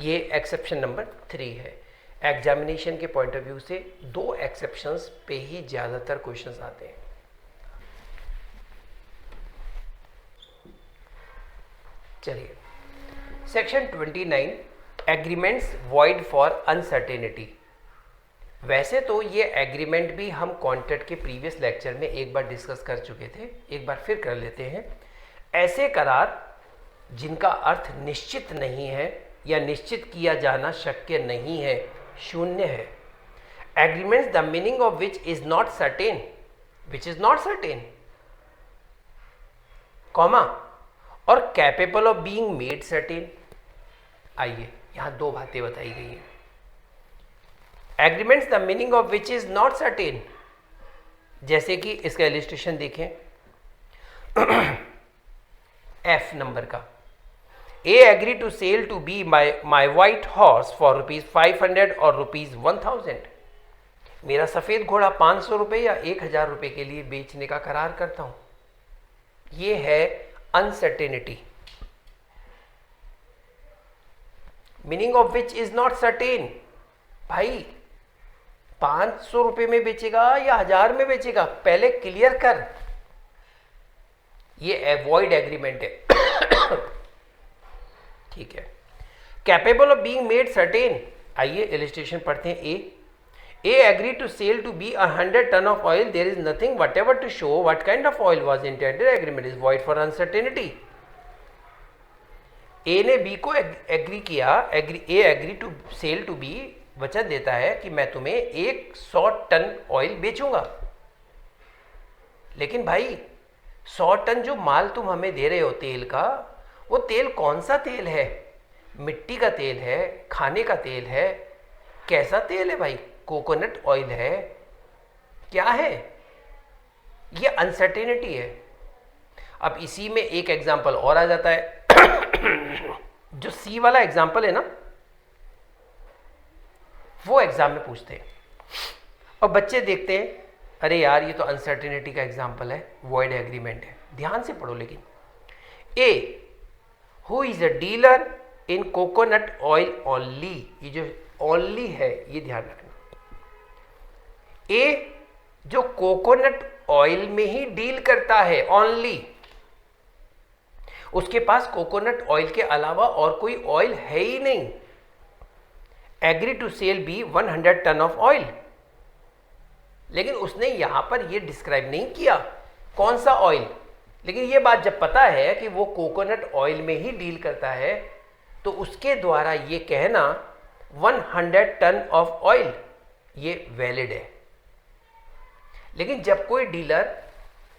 ये exception number 3 है। Examination के point of view से 2 exceptions पे ही ज़्यादातर questions आते हैं। चलिए, section 29 agreements void for uncertainty. वैसे तो ये एग्रीमेंट भी हम कॉन्ट्रैक्ट के प्रीवियस लेक्चर में एक बार डिस्कस कर चुके थे, एक बार फिर कर लेते हैं। ऐसे करार जिनका अर्थ निश्चित नहीं है या निश्चित किया जाना शक्य नहीं है, शून्य है। Agreements the meaning of which is not certain, which is not certain, comma, or capable of being made certain. आइए, यहां 2 बातें बताई गई हैं। Agreements the meaning of which is not certain, जैसे कि इसका इलिस्ट्रेशन देखें F नंबर का। A agree to sell to be my white horse for ₹500 और ₹1000। मेरा सफ़ेद घोड़ा 500 रुपये या 1000 रुपये के लिए बेचने का करार करता हूँ। ये है uncertainty, meaning of which is not certain. भाई 500 रुपए में बेचेगा या 1000 में बेचेगा, पहले क्लियर कर। ये अवॉइड एग्रीमेंट है। ठीक है। Capable of being made certain, आइए इलस्ट्रेशन पढ़ते हैं। A agree to sell to B 100 ton of oil, there is nothing whatever to show what kind of oil was intended, agreement is void for uncertainty. A ने B को agree किया, A agree to sell to B, वचन देता है कि मैं तुम्हें 100 ton oil बेचूंगा। लेकिन भाई 100 टन जो माल तुम हमें दे रहे हो तेल का, वो तेल कौन सा तेल है? मिट्टी का तेल है, खाने का तेल है, कैसा तेल है भाई? कोकोनट ऑयल है, क्या है? ये अनसर्टेनिटी है। अब इसी में एक एग्जांपल और आ जाता है। जो सी वाला एग्जांपल है ना, वो एग्जाम में पूछते हैं और बच्चे देखते हैं, अरे यार ये तो अनसर्टेनिटी का एग्जांपल है, वॉइड एग्रीमेंट है। ध्यान से पढ़ो। लेकिन A who is a dealer in coconut oil only, ये जो ओनली है ये ध्यान रखना। ए जो कोकोनट ऑयल में ही डील करता है ओनली, उसके पास कोकोनट ऑयल के अलावा और कोई ऑयल है ही नहीं। Agree to sell B 100 ton of oil, लेकिन उसने यहां पर यह डिस्क्राइब नहीं किया कौन सा ऑयल। लेकिन यह बात जब पता है कि वो कोकोनट ऑयल में ही डील करता है, तो उसके द्वारा ये कहना 100 टन ऑफ ऑयल ये वैलिड है। लेकिन जब कोई डीलर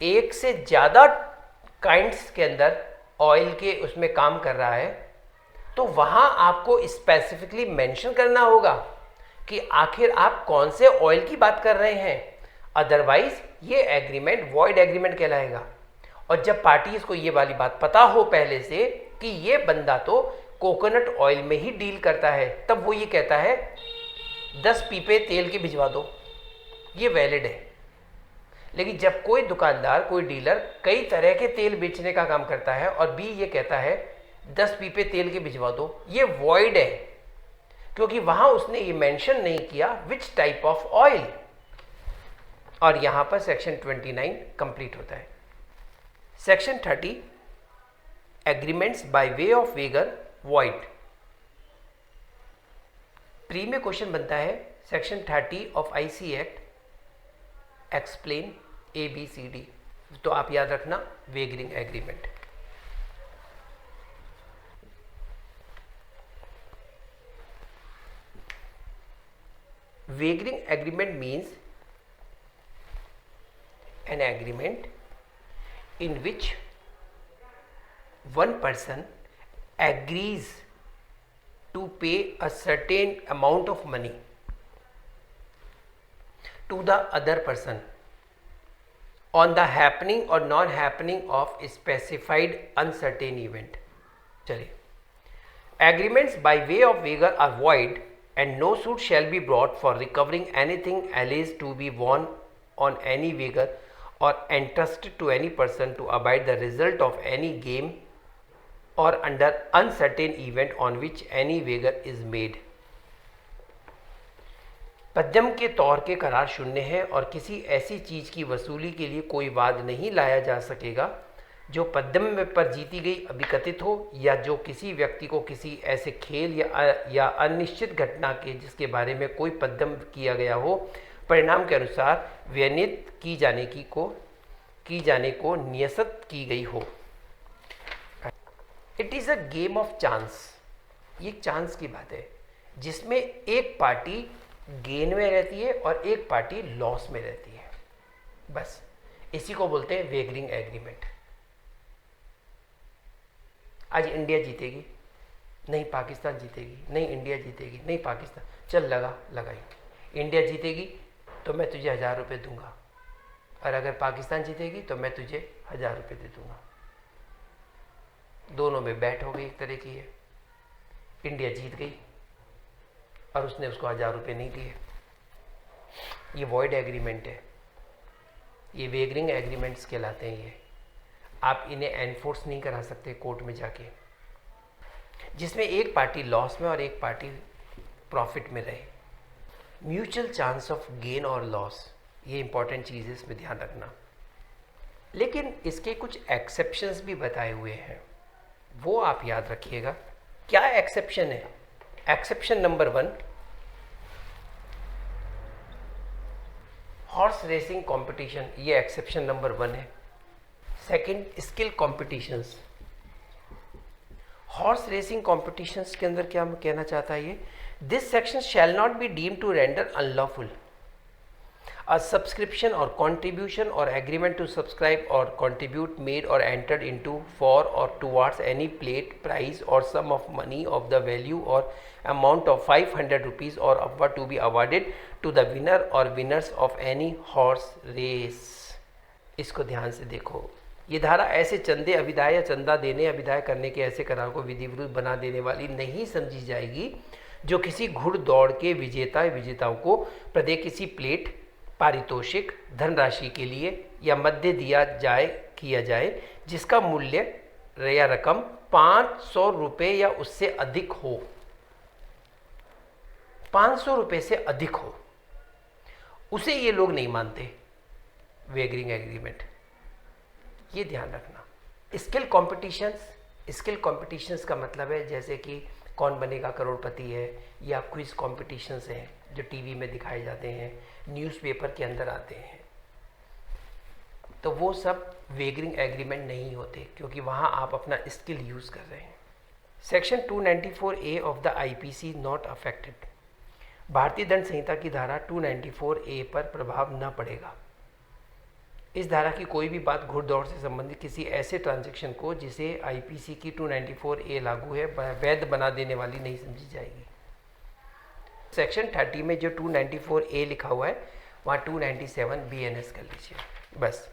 एक से ज़्यादा काइंड्स के अंदर ऑयल के उसमें काम कर रहा है, तो वहाँ आपको स्पेसिफिकली मेंशन करना होगा कि आखिर आप कौन से ऑयल की बात कर रहे हैं। अदरवाइज ये एग्रीमेंट वॉइड एग्रीमेंट कहलाएगा। और जब पार्टीज को ये वाली बात पता हो पहले से कि ये बंदा तो कोकोनट ऑयल में ही डील करता है, तब वो ये कहता है 10 पीपे तेल के भिजवा दो, ये वैलिड है। लेकिन जब कोई दुकानदार, कोई डीलर कई तरह के तेल बेचने का काम करता है और बी ये कहता है 10 पीपे तेल के भिजवा दो, ये वॉइड है, क्योंकि वहां उसने ये मेंशन नहीं किया विच टाइप ऑफ ऑयल। और यहां पर सेक्शन 29 कंप्लीट होता है। Section 30 agreements by way of wager void. Pre में क्वेश्चन बनता है section 30 of IC act explain ABCD, तो आप याद रखना wagering agreement. Wagering agreement means an agreement in which one person agrees to pay a certain amount of money to the other person on the happening or non-happening of a specified uncertain event. चलिए, agreements by way of wager are void and no suit shall be brought for recovering anything alleged to be won on any wager or entrusted to any person to abide the result of any game or under uncertain event on which any wager is made. पद्यम के तौर के करार शून्य है और किसी ऐसी चीज की वसूली के लिए कोई वाद नहीं लाया जा सकेगा जो पद्यम में पर जीती गई अभिकथित हो, या जो किसी व्यक्ति को किसी ऐसे खेल या अनिश्चित घटना के जिसके बारे में कोई पद्यम किया गया हो, परिणाम के अनुसार व्यनित की जाने को नियत की गई हो। It is a game of chance. ये चांस की बात है जिसमें एक पार्टी गेन में रहती है और एक पार्टी लॉस में रहती है। बस इसी को बोलते हैं वेगरिंग एग्रीमेंट। आज इंडिया जीतेगी, नहीं पाकिस्तान जीतेगी, नहीं इंडिया जीतेगी, नहीं पाकिस्तान, चल लगाई। इंडिया जीतेगी तो मैं तुझे 1000 रुपये दूंगा, और अगर पाकिस्तान जीतेगी तो मैं तुझे 1000 रुपये दे दूंगा। दोनों में बैट हो गई एक तरह की है। इंडिया जीत गई और उसने उसको 1000 रुपये नहीं दिए। ये वॉइड एग्रीमेंट है, ये वेगरिंग एग्रीमेंट्स कहलाते हैं। ये आप इन्हें एनफोर्स नहीं करा सकते कोर्ट में जाके, जिसमें एक पार्टी लॉस में और एक पार्टी प्रॉफिट में रहे। म्यूचुअल चांस ऑफ गेन और लॉस, ये इंपॉर्टेंट चीज़ है, इसमें ध्यान रखना। लेकिन इसके कुछ एक्सेप्शंस भी बताए हुए हैं, वो आप याद रखिएगा। क्या एक्सेप्शन है? Exception number 1, horse racing competition, ये एक्सेप्शन नंबर 1 है। Second, skill competitions. Horse racing competitions के अंदर क्या कहना चाहता है ये? This section shall not be deem to render unlawful a subscription or contribution or agreement to subscribe or contribute made or entered into for or towards any plate, prize or sum of money of the value or amount of 500 rupees or upward to be awarded to the winner or winners of any horse race। इसको ध्यान से देखो। ये धारा ऐसे चंदे अभिदाय या चंदा देने अभिदाय करने के ऐसे करार को विधि विरुद्ध बना देने वाली नहीं समझी जाएगी जो किसी घुड़दौड़ के विजेता या विजेताओं को प्रत्येक किसी प्लेट, पारितोषिक, धनराशि के लिए या मध्य किया जाए जिसका मूल्य या रकम 500 रुपये या उससे अधिक हो। 500 रुपये से अधिक हो, उसे ये लोग नहीं मानते वेगरिंग एग्रीमेंट, ये ध्यान रखना। स्किल कॉम्पिटिशन्स का मतलब है जैसे कि कौन बनेगा करोड़पति है, या क्विज कॉम्पिटिशन्स हैं जो टीवी में दिखाए जाते हैं, न्यूज़पेपर के अंदर आते हैं, तो वो सब वेगरिंग एग्रीमेंट नहीं होते, क्योंकि वहाँ आप अपना स्किल यूज़ कर रहे हैं। Section 294A of the IPC not affected. भारतीय दंड संहिता की धारा 294A पर प्रभाव न पड़ेगा। इस धारा की कोई भी बात घुड़दौड़ से संबंधित किसी ऐसे ट्रांजैक्शन को जिसे आईपीसी की 294A लागू है वैध बना देने वाली नहीं समझी जाएगी। सेक्शन 30 में जो 294A लिखा हुआ है वहाँ 297 BNS कर लीजिए बस,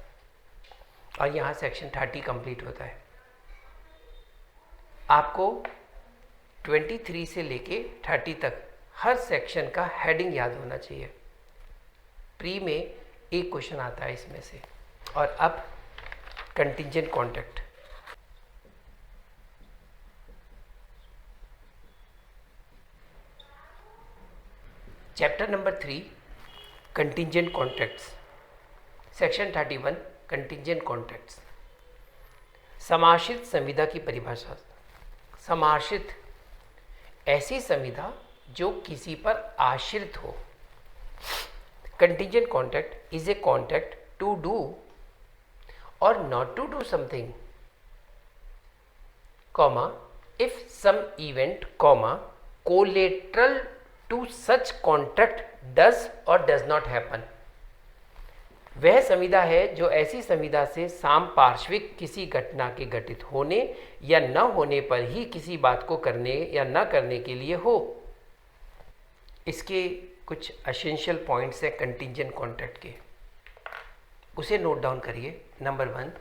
और यहाँ सेक्शन 30 कंप्लीट होता है। आपको 23 से लेके 30 तक हर सेक्शन का हेडिंग याद होना चाहिए। प्री में एक क्वेश्चन आता है इसमें से। और अब contingent contract, chapter number 3 contingent contracts, section 31 contingent contracts. समाश्रित संविदा की परिभाषा। समाश्रित ऐसी संविदा जो किसी पर आश्रित हो। Contingent contract is a contract to do or not to do something, comma, if some event, comma, collateral to such contract does or does not happen। वह संविदा है जो ऐसी संविदा से सामपार्श्विक किसी घटना के घटित होने या न होने पर ही किसी बात को करने या न करने के लिए हो। इसके कुछ एसेंशियल पॉइंट्स हैं कंटिंजेंट कॉन्ट्रैक्ट के, उसे नोट डाउन करिए। नंबर 1,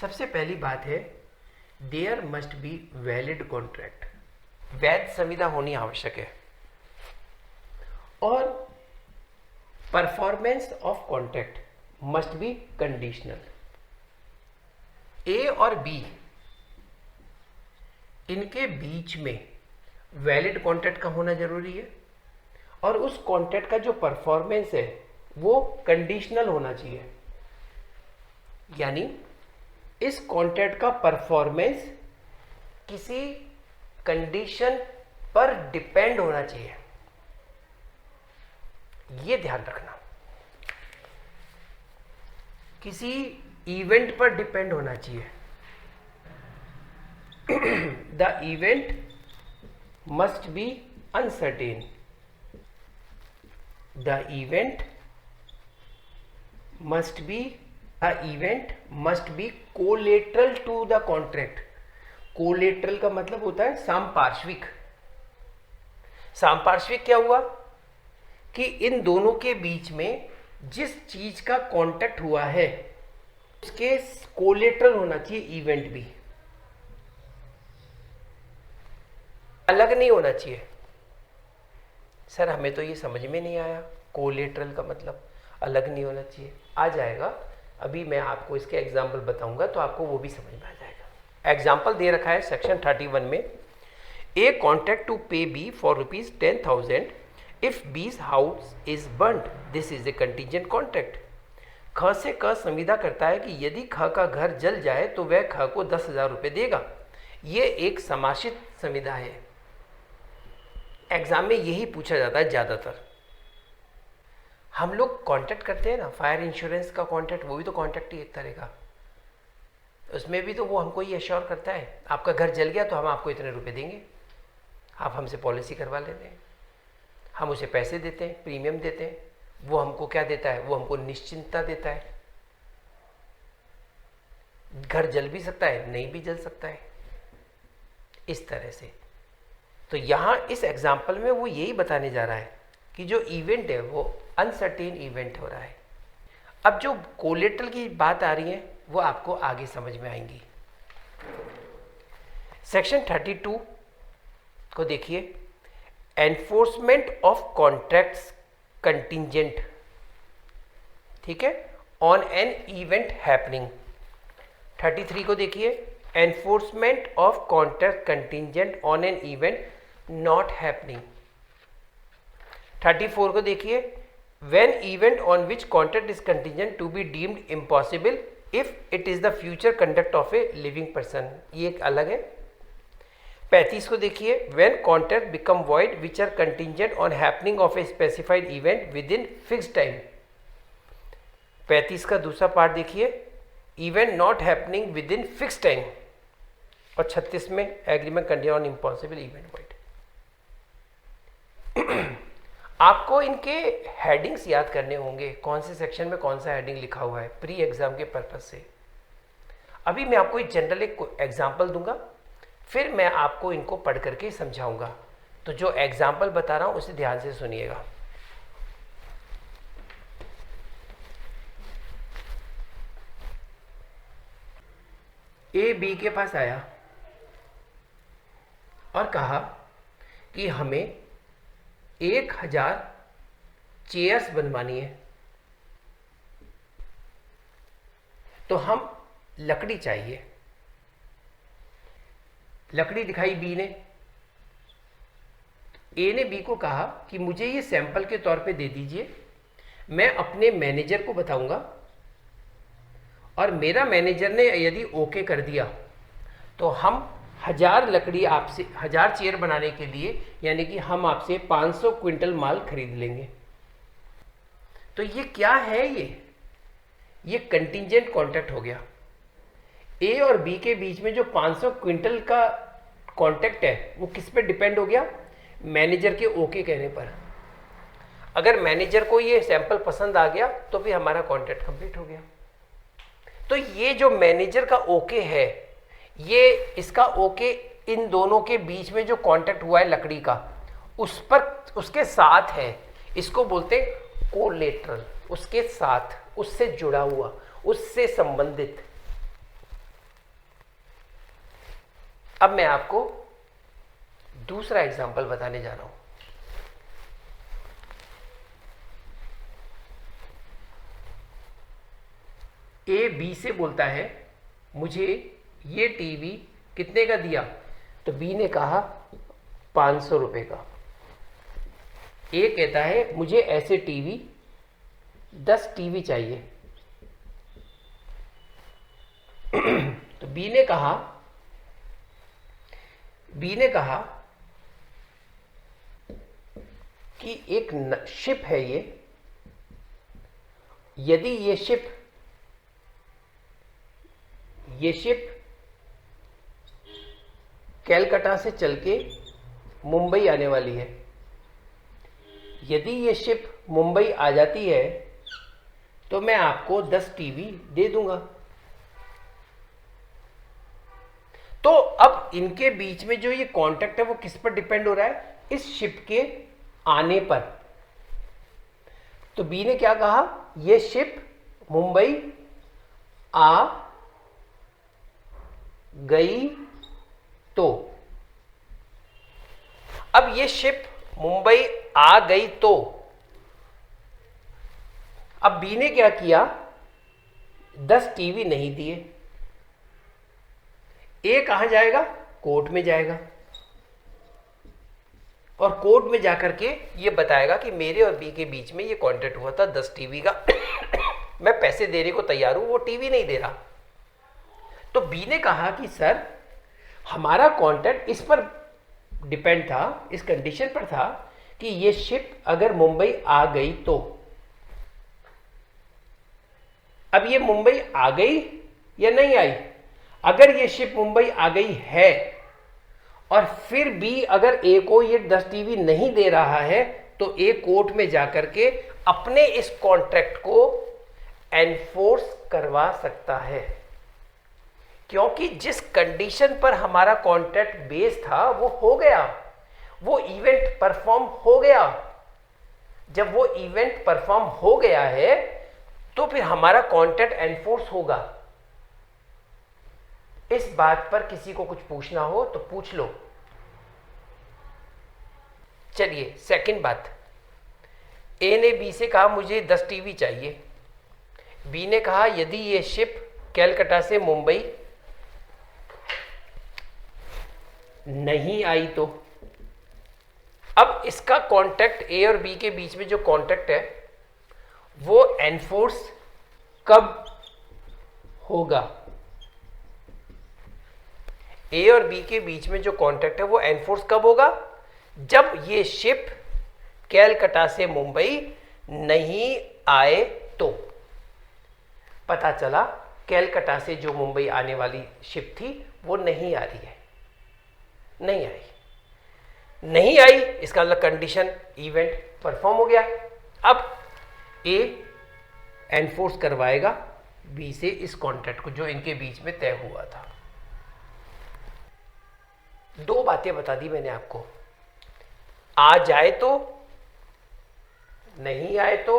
सबसे पहली बात है there must be valid contract. वैध संविदा होनी आवश्यक है। और performance of contract must be conditional. A और बी इनके बीच में वैलिड कॉन्ट्रैक्ट का होना जरूरी है, और उस कॉन्ट्रैक्ट का जो परफॉर्मेंस है वो कंडीशनल होना चाहिए। यानी इस कॉन्ट्रैक्ट का परफॉर्मेंस किसी कंडीशन पर डिपेंड होना चाहिए, ये ध्यान रखना। किसी इवेंट पर डिपेंड होना चाहिए। The event must be uncertain। The event must be collateral to the contract। collateral का मतलब होता है सामपार्श्विक। सामपार्श्विक क्या हुआ कि इन दोनों के बीच में जिस चीज का कॉन्टैक्ट हुआ है उसके कोलेटरल होना चाहिए इवेंट भी, अलग नहीं होना चाहिए। सर हमें तो ये समझ में नहीं आया, कोलेटरल का मतलब अलग नहीं होना चाहिए। आ जाएगा, अभी मैं आपको इसके एग्जाम्पल बताऊंगा तो आपको वो भी समझ में आ जाएगा। एग्जाम्पल दे रखा है सेक्शन 31 में, A contract to pay B for ₹10,000 if B's house is burned, this is a contingent contract. ख से क संविदा करता है कि यदि ख का घर जल जाए तो वह ख को 10,000 रुपये देगा। ये एक समाशित संविदा है। एग्जाम में यही पूछा जाता है ज़्यादातर। हम लोग कॉन्ट्रैक्ट करते हैं ना, फायर इंश्योरेंस का कॉन्ट्रैक्ट, वो भी तो कॉन्ट्रैक्ट ही एक तरह का। उसमें भी तो वो हमको ये एश्योर करता है आपका घर जल गया तो हम आपको इतने रुपए देंगे, आप हमसे पॉलिसी करवा लेते हैं, हम उसे पैसे देते हैं, प्रीमियम देते हैं। वो हमको क्या देता है? वो हमको निश्चिंतता देता है। घर जल भी सकता है, नहीं भी जल सकता है, इस तरह से। तो यहाँ इस एग्जाम्पल में वो यही बताने जा रहा है कि जो इवेंट है वो अनसर्टेन इवेंट हो रहा है। अब जो कोलेटरल की बात आ रही है वो आपको आगे समझ में आएंगी। सेक्शन 32 को देखिए, एनफोर्समेंट ऑफ कॉन्ट्रैक्ट्स कंटिंजेंट, ठीक है, ऑन एन इवेंट हैपनिंग। 33 को देखिए, enforcement of contract contingent on an event not happening. 34 को देखिए, when event on which contract is contingent to be deemed impossible if it is the future conduct of a living person, ये एक अलग है। 35 को देखिए, when contract become void which are contingent on happening of a specified event within fixed time। 35 का दूसरा part देखिए, event not happening within fixed time। और 36 में agreement contingent on impossible event void। आपको इनके हेडिंग्स याद करने होंगे, कौन से सेक्शन में कौन सा हेडिंग लिखा हुआ है, प्री एग्जाम के पर्पज से। अभी मैं आपको एक जनरल एक एग्जाम्पल दूंगा, फिर मैं आपको इनको पढ़ करके समझाऊंगा। तो जो एग्जाम्पल बता रहा हूं उसे ध्यान से सुनिएगा। ए बी के पास आया और कहा कि हमें 1000 चेयर्स बनवानी है, तो हम लकड़ी चाहिए। लकड़ी दिखाई बी ने, ए ने बी को कहा कि मुझे ये सैंपल के तौर पे दे दीजिए, मैं अपने मैनेजर को बताऊंगा और मेरा मैनेजर ने यदि ओके कर दिया तो हम 1000 लकड़ी आपसे, 1000 चेयर बनाने के लिए, यानी कि हम आपसे 500 क्विंटल माल खरीद लेंगे। तो ये क्या है? ये कंटिंजेंट कॉन्ट्रैक्ट हो गया। ए और बी के बीच में जो 500 क्विंटल का कॉन्ट्रैक्ट है वो किस पे डिपेंड हो गया? मैनेजर के ओके कहने पर। अगर मैनेजर को ये सैंपल पसंद आ गया तो फिर हमारा कॉन्ट्रैक्ट कंप्लीट हो गया। तो ये जो मैनेजर का ओके है, ये इसका ओके इन दोनों के बीच में जो कॉन्ट्रैक्ट हुआ है लकड़ी का, उस पर, उसके साथ है। इसको बोलते हैं कोलेटरल, उसके साथ, उससे जुड़ा हुआ, उससे संबंधित। अब मैं आपको दूसरा एग्जांपल बताने जा रहा हूं। ए बी से बोलता है मुझे ये टीवी कितने का दिया? तो बी ने कहा 500 रुपए का। ए कहता है मुझे ऐसे टीवी 10 टीवी चाहिए। तो बी ने कहा कि एक शिप है ये, यदि ये शिप कैलकाटा से चल के मुंबई आने वाली है, यदि ये शिप मुंबई आ जाती है तो मैं आपको 10 टीवी दे दूंगा। तो अब इनके बीच में जो ये कॉन्ट्रैक्ट है वो किस पर डिपेंड हो रहा है? इस शिप के आने पर। तो बी ने क्या कहा? ये शिप मुंबई आ गई तो, अब ये शिप मुंबई आ गई तो, अब बी ने क्या किया? 10 टीवी नहीं दिए, ए कहां जाएगा? कोर्ट में जाएगा और कोर्ट में जाकर के ये बताएगा कि मेरे और बी के बीच में ये कॉन्ट्रैक्ट हुआ था 10 टीवी का मैं पैसे देने को तैयार हूं, वो टीवी नहीं दे रहा। तो बी ने कहा कि सर हमारा कॉन्ट्रैक्ट इस पर डिपेंड था, इस कंडीशन पर था कि ये शिप अगर मुंबई आ गई तो। अब ये मुंबई आ गई या नहीं आई? अगर ये शिप मुंबई आ गई है और फिर भी अगर ए को ये 10 टीवी नहीं दे रहा है तो ए कोर्ट में जाकर के अपने इस कॉन्ट्रैक्ट को एनफोर्स करवा सकता है, क्योंकि जिस कंडीशन पर हमारा कॉन्ट्रैक्ट बेस था वो हो गया, वो इवेंट परफॉर्म हो गया। जब वो इवेंट परफॉर्म हो गया है तो फिर हमारा कॉन्ट्रैक्ट एनफोर्स होगा। इस बात पर किसी को कुछ पूछना हो तो पूछ लो। चलिए सेकंड बात, ए ने बी से कहा मुझे 10 टीवी चाहिए। बी ने कहा यदि ये शिप कैलकाटा से मुंबई नहीं आई तो। अब इसका कॉन्ट्रैक्ट ए और बी के बीच में जो कॉन्ट्रैक्ट है वो एनफोर्स कब होगा? ए और बी के बीच में जो कॉन्ट्रैक्ट है वो एनफोर्स कब होगा? जब ये शिप कैलकाटा से मुंबई नहीं आए तो। पता चला कैलकाटा से जो मुंबई आने वाली शिप थी वो नहीं आ रही है, नहीं आई, नहीं आई, इसका मतलब कंडीशन इवेंट परफॉर्म हो गया। अब ए एनफोर्स करवाएगा बी से इस कॉन्ट्रैक्ट को जो इनके बीच में तय हुआ था। दो बातें बता दी मैंने आपको, आ जाए तो, नहीं आए तो,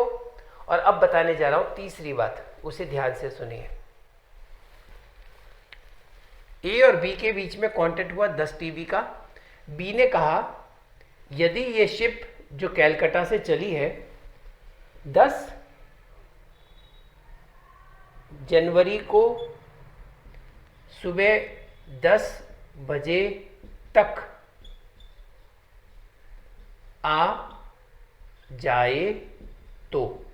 और अब बताने जा रहा हूं तीसरी बात, उसे ध्यान से सुनिए। ए और बी के बीच में कॉन्ट्रैक्ट हुआ 10 टीवी का। बी ने कहा यदि ये शिप जो कैलकाटा से चली है 10 जनवरी को सुबह 10 बजे तक आ जाए तो,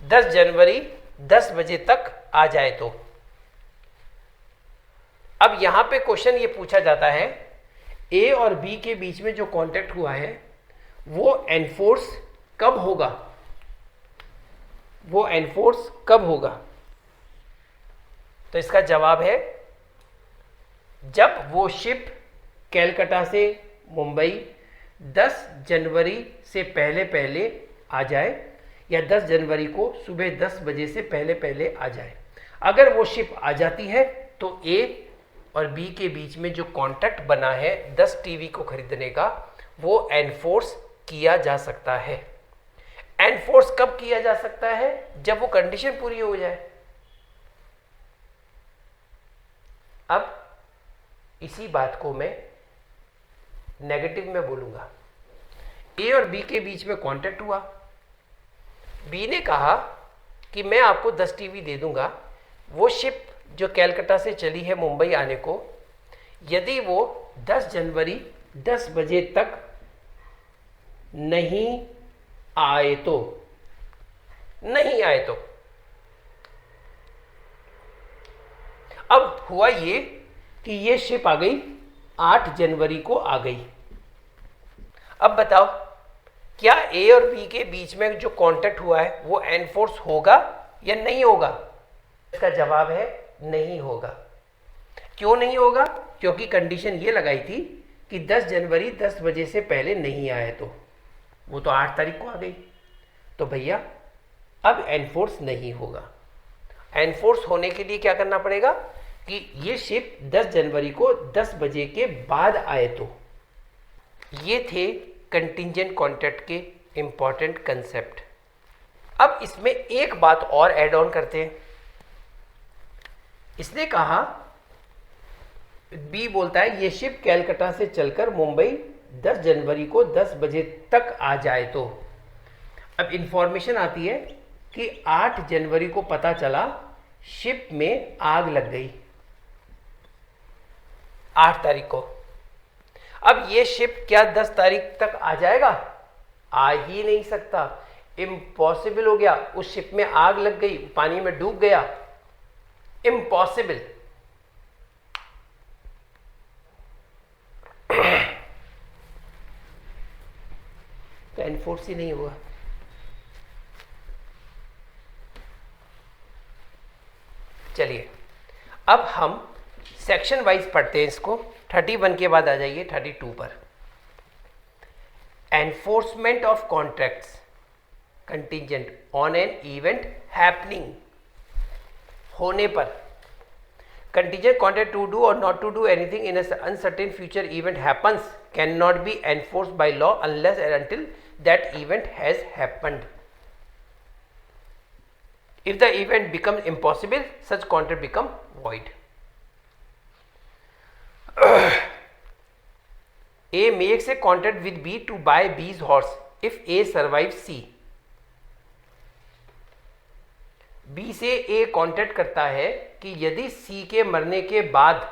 10 जनवरी 10 बजे तक आ जाए तो। अब यहां पे क्वेश्चन ये पूछा जाता है ए और बी के बीच में जो कॉन्ट्रैक्ट हुआ है वो एनफोर्स कब होगा? वो एनफोर्स कब होगा? तो इसका जवाब है जब वो शिप कैलकाटा से मुंबई 10 जनवरी से पहले पहले आ जाए या 10 जनवरी को सुबह 10 बजे से पहले पहले आ जाए। अगर वो शिप आ जाती है तो ए और बी के बीच में जो कॉन्ट्रैक्ट बना है 10 टीवी को खरीदने का वो एनफोर्स किया जा सकता है। एनफोर्स कब किया जा सकता है? जब वो कंडीशन पूरी हो जाए। अब इसी बात को मैं नेगेटिव में बोलूंगा। ए और बी के बीच में कॉन्ट्रैक्ट हुआ, बी ने कहा कि मैं आपको 10 टीवी दे दूंगा, वो शिप जो कैलकाटा से चली है मुंबई आने को, यदि वो 10 जनवरी 10 बजे तक नहीं आए तो, नहीं आए तो। अब हुआ ये कि ये शिप आ गई 8 जनवरी को आ गई। अब बताओ क्या ए और बी के बीच में जो कॉन्ट्रैक्ट हुआ है वो एनफोर्स होगा या नहीं होगा? इसका जवाब है नहीं होगा। क्यों नहीं होगा? क्योंकि कंडीशन ये लगाई थी कि 10 जनवरी 10 बजे से पहले नहीं आए तो, वो तो 8 तारीख को आ गई, तो भैया अब एनफोर्स नहीं होगा। एनफोर्स होने के लिए क्या करना पड़ेगा कि ये शिप 10 जनवरी को 10 बजे के बाद आए तो। ये थे कंटिंजेंट कॉन्ट्रैक्ट के इंपॉर्टेंट कंसेप्ट। अब इसमें एक बात और ऐड ऑन करते हैं। इसने कहा, बी बोलता है ये शिप कैलकाटा से चलकर मुंबई 10 जनवरी को 10 बजे तक आ जाए तो। अब इंफॉर्मेशन आती है कि 8 जनवरी को पता चला शिप में आग लग गई, 8 तारीख को। अब ये शिप क्या 10 तारीख तक आ जाएगा? आ ही नहीं सकता, इम्पॉसिबल हो गया। उस शिप में आग लग गई, पानी में डूब गया, इम्पॉसिबल। तो एनफोर्स ही नहीं हुआ। चलिए अब हम सेक्शन वाइज पढ़ते हैं इसको। 31 के बाद आ जाइए 32 पर। Enforcement of contracts contingent on an event happening, होने पर। Contingent contract to do or not to do anything in an uncertain future event happens cannot be enforced by law unless and until that event has happened. If the event becomes impossible, such contract become void. A makes a contract with B to buy B's horse if A survives C. B से A contract करता है कि यदि सी के मरने के बाद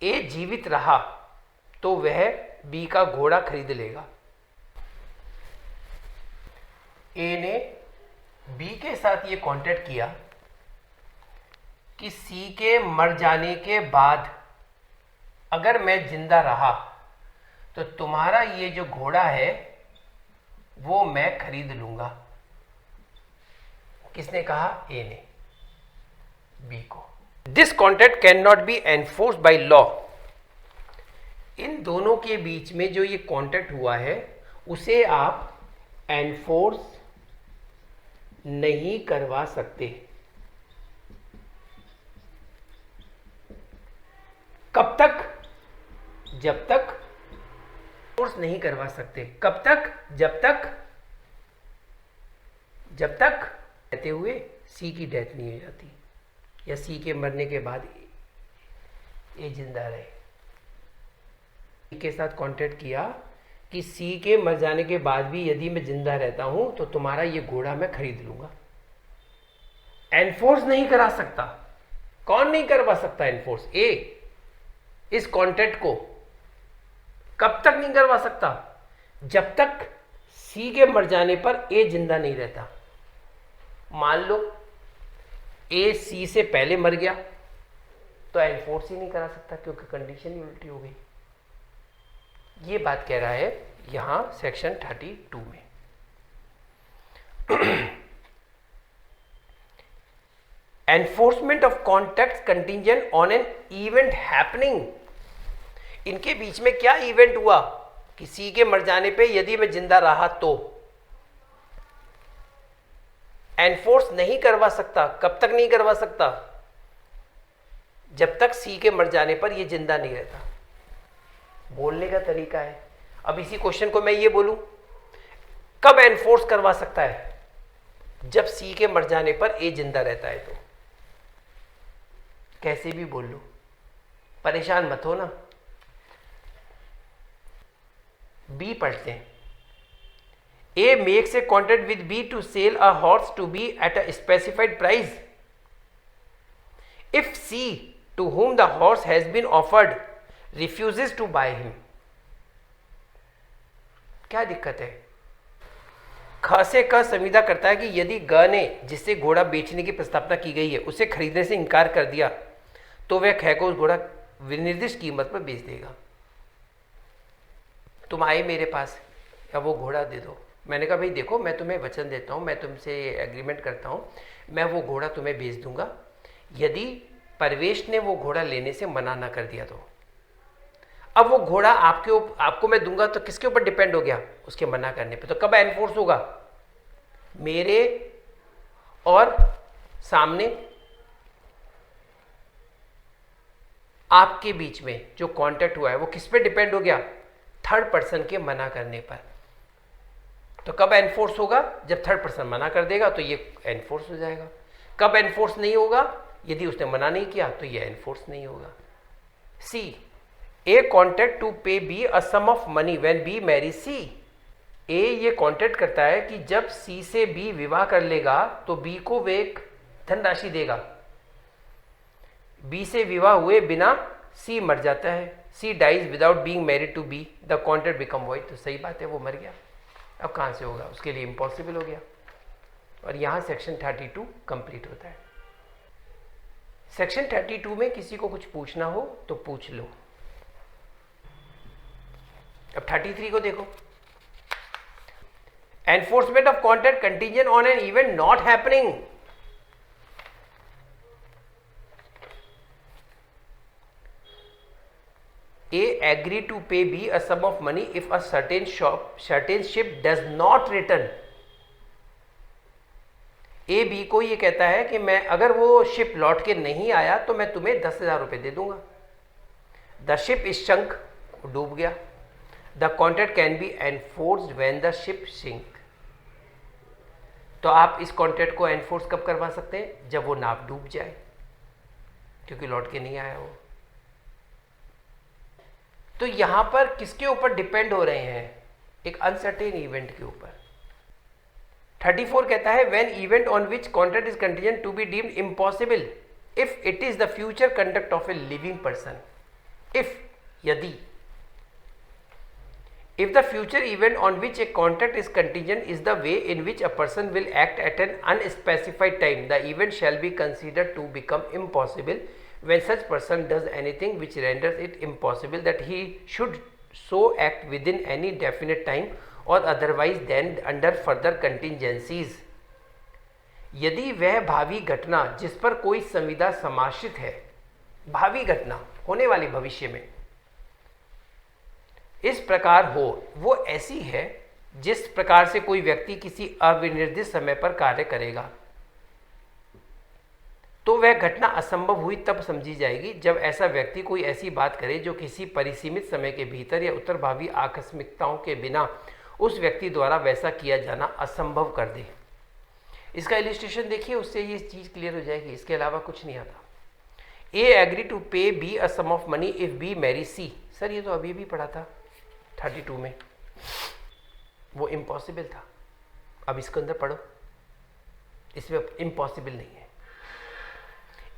ए जीवित रहा तो वह बी का घोड़ा खरीद लेगा। ए ने बी के साथ ये कॉन्ट्रैक्ट किया कि सी के मर जाने के बाद अगर मैं जिंदा रहा तो तुम्हारा ये जो घोड़ा है वो मैं खरीद लूंगा। किसने कहा? ए ने बी को। This contract can not be enforced by law. इन दोनों के बीच में जो ये कॉन्ट्रैक्ट हुआ है उसे आप एनफोर्स नहीं करवा सकते। कब तक? जब तक फोर्स नहीं करवा सकते। कब तक? जब तक रहते हुए सी की डेथ नहीं हो जाती या सी के मरने के बाद ए जिंदा रहे। सी के साथ कॉन्ट्रैक्ट किया कि सी के मर जाने के बाद भी यदि मैं जिंदा रहता हूं तो तुम्हारा ये घोड़ा मैं खरीद लूंगा। एनफोर्स नहीं करा सकता। कौन नहीं करवा सकता एनफोर्स? ए। इस कॉन्ट्रैक्ट को कब तक नहीं करवा सकता? जब तक सी के मर जाने पर ए जिंदा नहीं रहता। मान लो ए सी से पहले मर गया तो एनफोर्स ही नहीं करा सकता क्योंकि कंडीशन ही उल्टी हो गई। ये बात कह रहा है यहां सेक्शन 32 में। Enforcement of contracts contingent on an event happening. इनके बीच में क्या इवेंट हुआ कि सी के मर जाने पे यदि मैं जिंदा रहा तो एनफोर्स नहीं करवा सकता। कब तक नहीं करवा सकता? जब तक सी के मर जाने पर ये जिंदा नहीं रहता। बोलने का तरीका है। अब इसी क्वेश्चन को मैं ये बोलूं, कब एनफोर्स करवा सकता है? जब सी के मर जाने पर ए जिंदा रहता है। तो कैसे भी बोल लो, परेशान मत हो ना। बी पढ़ते हैं। A makes a contract with B to sell a horse to B at a specified price. If C, to whom the horse has been offered, refuses to buy him, क्या दिक्कत है? ख से क संविदा करता है कि यदि ग ने जिससे घोड़ा बेचने की प्रस्तावना की गई है उसे खरीदने से इनकार कर दिया तो वह ख को उस घोड़ा विनिर्दिष्ट कीमत पर बेच देगा। तुम आए मेरे पास, या वो घोड़ा दे दो। मैंने कहा भाई देखो, मैं तुम्हें वचन देता हूँ, मैं तुमसे एग्रीमेंट करता हूँ, मैं वो घोड़ा तुम्हें बेच दूंगा यदि परवेश ने वो घोड़ा लेने से मना ना कर दिया तो। अब वो घोड़ा आपको मैं दूंगा तो किसके ऊपर डिपेंड हो गया? उसके मना करने पे। तो कब एनफोर्स होगा? मेरे और सामने आपके बीच में जो कॉन्ट्रैक्ट हुआ है वो किस पे डिपेंड हो गया? थर्ड पर्सन के मना करने पर। तो कब एनफोर्स होगा? जब थर्ड पर्सन मना कर देगा तो ये एनफोर्स हो जाएगा। कब एनफोर्स नहीं होगा? यदि उसने मना नहीं किया तो ये एनफोर्स नहीं होगा। C, A contract to pay B a sum of money when B marry C. A ये कॉन्ट्रैक्ट करता है कि जब सी से बी विवाह कर लेगा तो बी को वे एक धनराशि देगा। बी से विवाह हुए बिना सी मर जाता है, C dies without being married to B, the contract become void. तो सही बात है, वो मर गया, अब कहाँ से होगा, उसके लिए इम्पॉसिबल हो गया। और यहाँ सेक्शन 32 कंप्लीट होता है। सेक्शन 32 में किसी को कुछ पूछना हो तो पूछ लो। अब 33 को देखो। Enforcement of contract contingent on an event not happening. A agree to pay B a sum of money if a certain ship does not return. A B को ये कहता है कि मैं अगर वो शिप लौट के नहीं आया तो मैं तुम्हें 10,000 रुपये दे दूंगा। द शिप इज संक, डूब गया। The contract can be enforced when the ship sink. तो आप इस कॉन्ट्रैक्ट को एनफोर्स कब करवा सकते हैं? जब वो नाव डूब जाए, क्योंकि लौट के नहीं आया वो। तो यहां पर किसके ऊपर डिपेंड हो रहे हैं? एक अनसर्टेन इवेंट के ऊपर। 34 कहता है when event on which contract is contingent to be deemed impossible if it is the future conduct of a living person. If, यदि, if the future event on which a contract is contingent is the way in which a person will act at an unspecified time, the event shall be considered to become impossible when such person does anything which renders it impossible that he should so act within any definite time or otherwise then under further contingencies। यदि वह भावी घटना जिस पर कोई संविदा समाश्रित है, भावी घटना होने वाली भविष्य में, इस प्रकार हो, वो ऐसी है जिस प्रकार से कोई व्यक्ति किसी अविनिर्दिष्ट समय पर कार्य करेगा, तो वह घटना असंभव हुई तब समझी जाएगी जब ऐसा व्यक्ति कोई ऐसी बात करे जो किसी परिसीमित समय के भीतर या उत्तरभावी आकस्मिकताओं के बिना उस व्यक्ति द्वारा वैसा किया जाना असंभव कर दे। इसका इलिस्ट्रेशन देखिए, उससे ये चीज़ क्लियर हो जाएगी। इसके अलावा कुछ नहीं आता। A agree to pay B a sum of money if B marry C. Sir ये तो अभी भी पढ़ा था 32 में, वो इम्पॉसिबल था। अब इसके अंदर पढ़ो, इसमें इम्पॉसिबल नहीं है।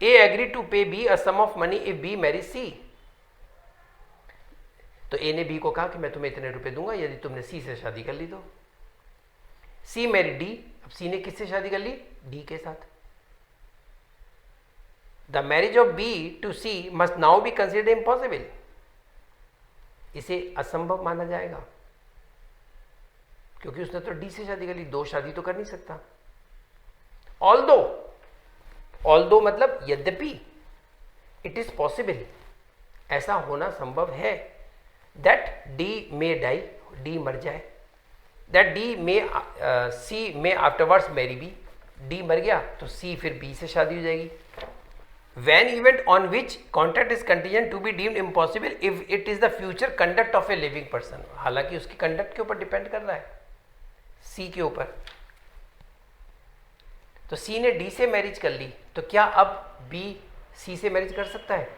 A agree to pay B a sum of money if B marry C. तो ए ने बी को कहा कि मैं तुम्हें इतने रुपए दूंगा यदि तुमने सी से शादी कर ली तो। सी मैरी डी। अब सी ने किससे शादी कर ली? डी के साथ। The marriage of B to C must now be considered impossible. इसे असंभव माना जाएगा क्योंकि उसने तो डी से शादी कर ली, दो शादी तो कर नहीं सकता। ऑल्दो मतलब यद्यपि, इट इज पॉसिबल, ऐसा होना संभव है, that D may die, D मर जाए, that D may C may afterwards marry B, D मर गया तो सी फिर बी से शादी हो जाएगी। When event on which contract is contingent to be deemed impossible if it is the future conduct of a living person। हालांकि उसकी कंडक्ट के ऊपर डिपेंड कर रहा है, सी के ऊपर। तो सी ने डी से मैरिज कर ली, तो क्या अब बी सी से मैरिज कर सकता है?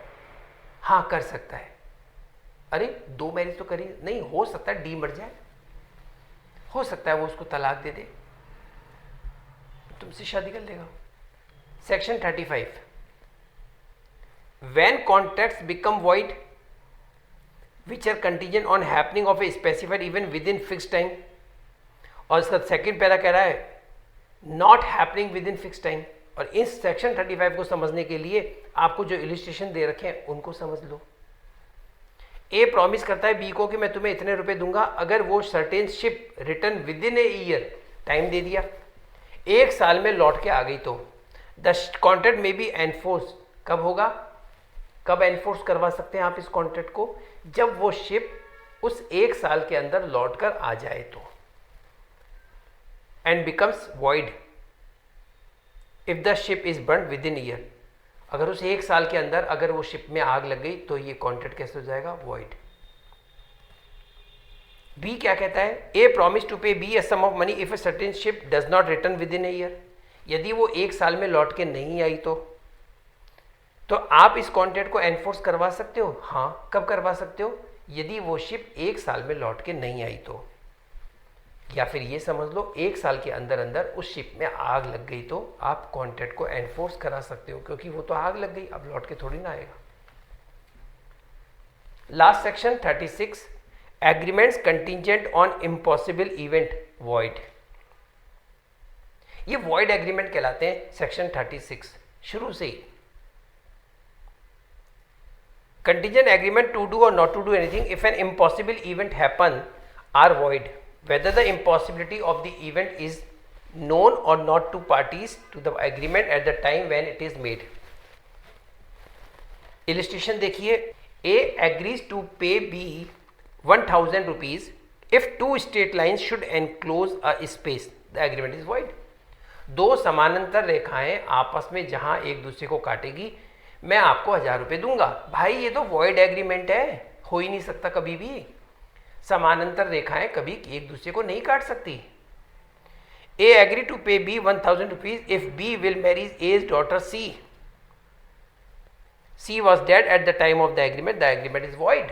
हाँ कर सकता है। अरे दो मैरिज तो करी नहीं, हो सकता है डी मर जाए, हो सकता है वो उसको तलाक दे दे, तुमसे शादी कर लेगा। Section 35 when contracts become void which are contingent on happening of a specified event within fixed time। और इसका सेकंड पैरा कह रहा है not happening within fixed time। और इस सेक्शन 35 को समझने के लिए आपको जो इलिस्ट्रेशन दे रखे हैं उनको समझ लो। ए प्रॉमिस करता है बी को कि मैं तुम्हें इतने रुपए दूंगा अगर वो certain ship return within a year, time दे दिया, एक साल में लौट के आ गई तो द कॉन्ट्रैक्ट में बी एनफोर्स। कब होगा, कब एनफोर्स करवा सकते हैं आप इस कॉन्ट्रैक्ट को? जब वो शिप उस एक साल के अंदर लौट कर आ जाए तो। And becomes void if the ship is burn with in year. अगर उस एक साल के अंदर अगर वो शिप में आग लग गई तो ये कॉन्ट्रैक्ट कैसे हो जाएगा? वॉइड। बी क्या कहता है? A promise to pay B a sum of money if a certain ship does not return within a year. यदि वो एक साल में लौट के नहीं आई तो आप इस कॉन्ट्रैक्ट को एनफोर्स करवा सकते हो। हाँ, कब करवा सकते हो? यदि वो शिप एक साल में लौट के नहीं आई तो। या फिर ये समझ लो 1 साल के अंदर अंदर उस शिप में आग लग गई तो आप कॉन्ट्रैक्ट को एनफोर्स करा सकते हो, क्योंकि वो तो आग लग गई, अब लौट के थोड़ी ना आएगा। Last section 36, agreements contingent on impossible event void. ये वॉइड एग्रीमेंट कहलाते हैं सेक्शन 36 शुरू से ही। कंटिजेंट एग्रीमेंट टू डू और not to do anything if an impossible event happen are void whether the impossibility of the event is known or not to parties to the agreement at the time when it is made. Illustration देखिए, A agrees to pay B 1000 rupees if two straight lines should enclose a space. The agreement is void. दो समानांतर रेखाएं आपस में जहां एक दूसरे को काटेगी, मैं आपको 1000 रुपये दूंगा। भाई ये तो वॉइड एग्रीमेंट है, हो ही नहीं सकता कभी भी। समानांतर रेखाएं कभी एक दूसरे को नहीं काट सकती। A agree to pay B 1000 rupees if B will marry A's daughter C. C was dead at the time of the agreement. The agreement is void.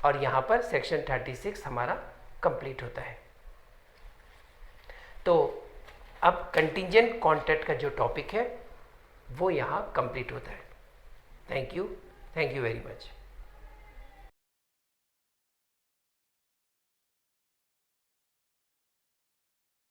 और यहां पर सेक्शन 36 हमारा कंप्लीट होता है। तो अब कंटिजेंट कॉन्ट्रैक्ट का जो टॉपिक है वो यहां कंप्लीट होता है। Thank you very much.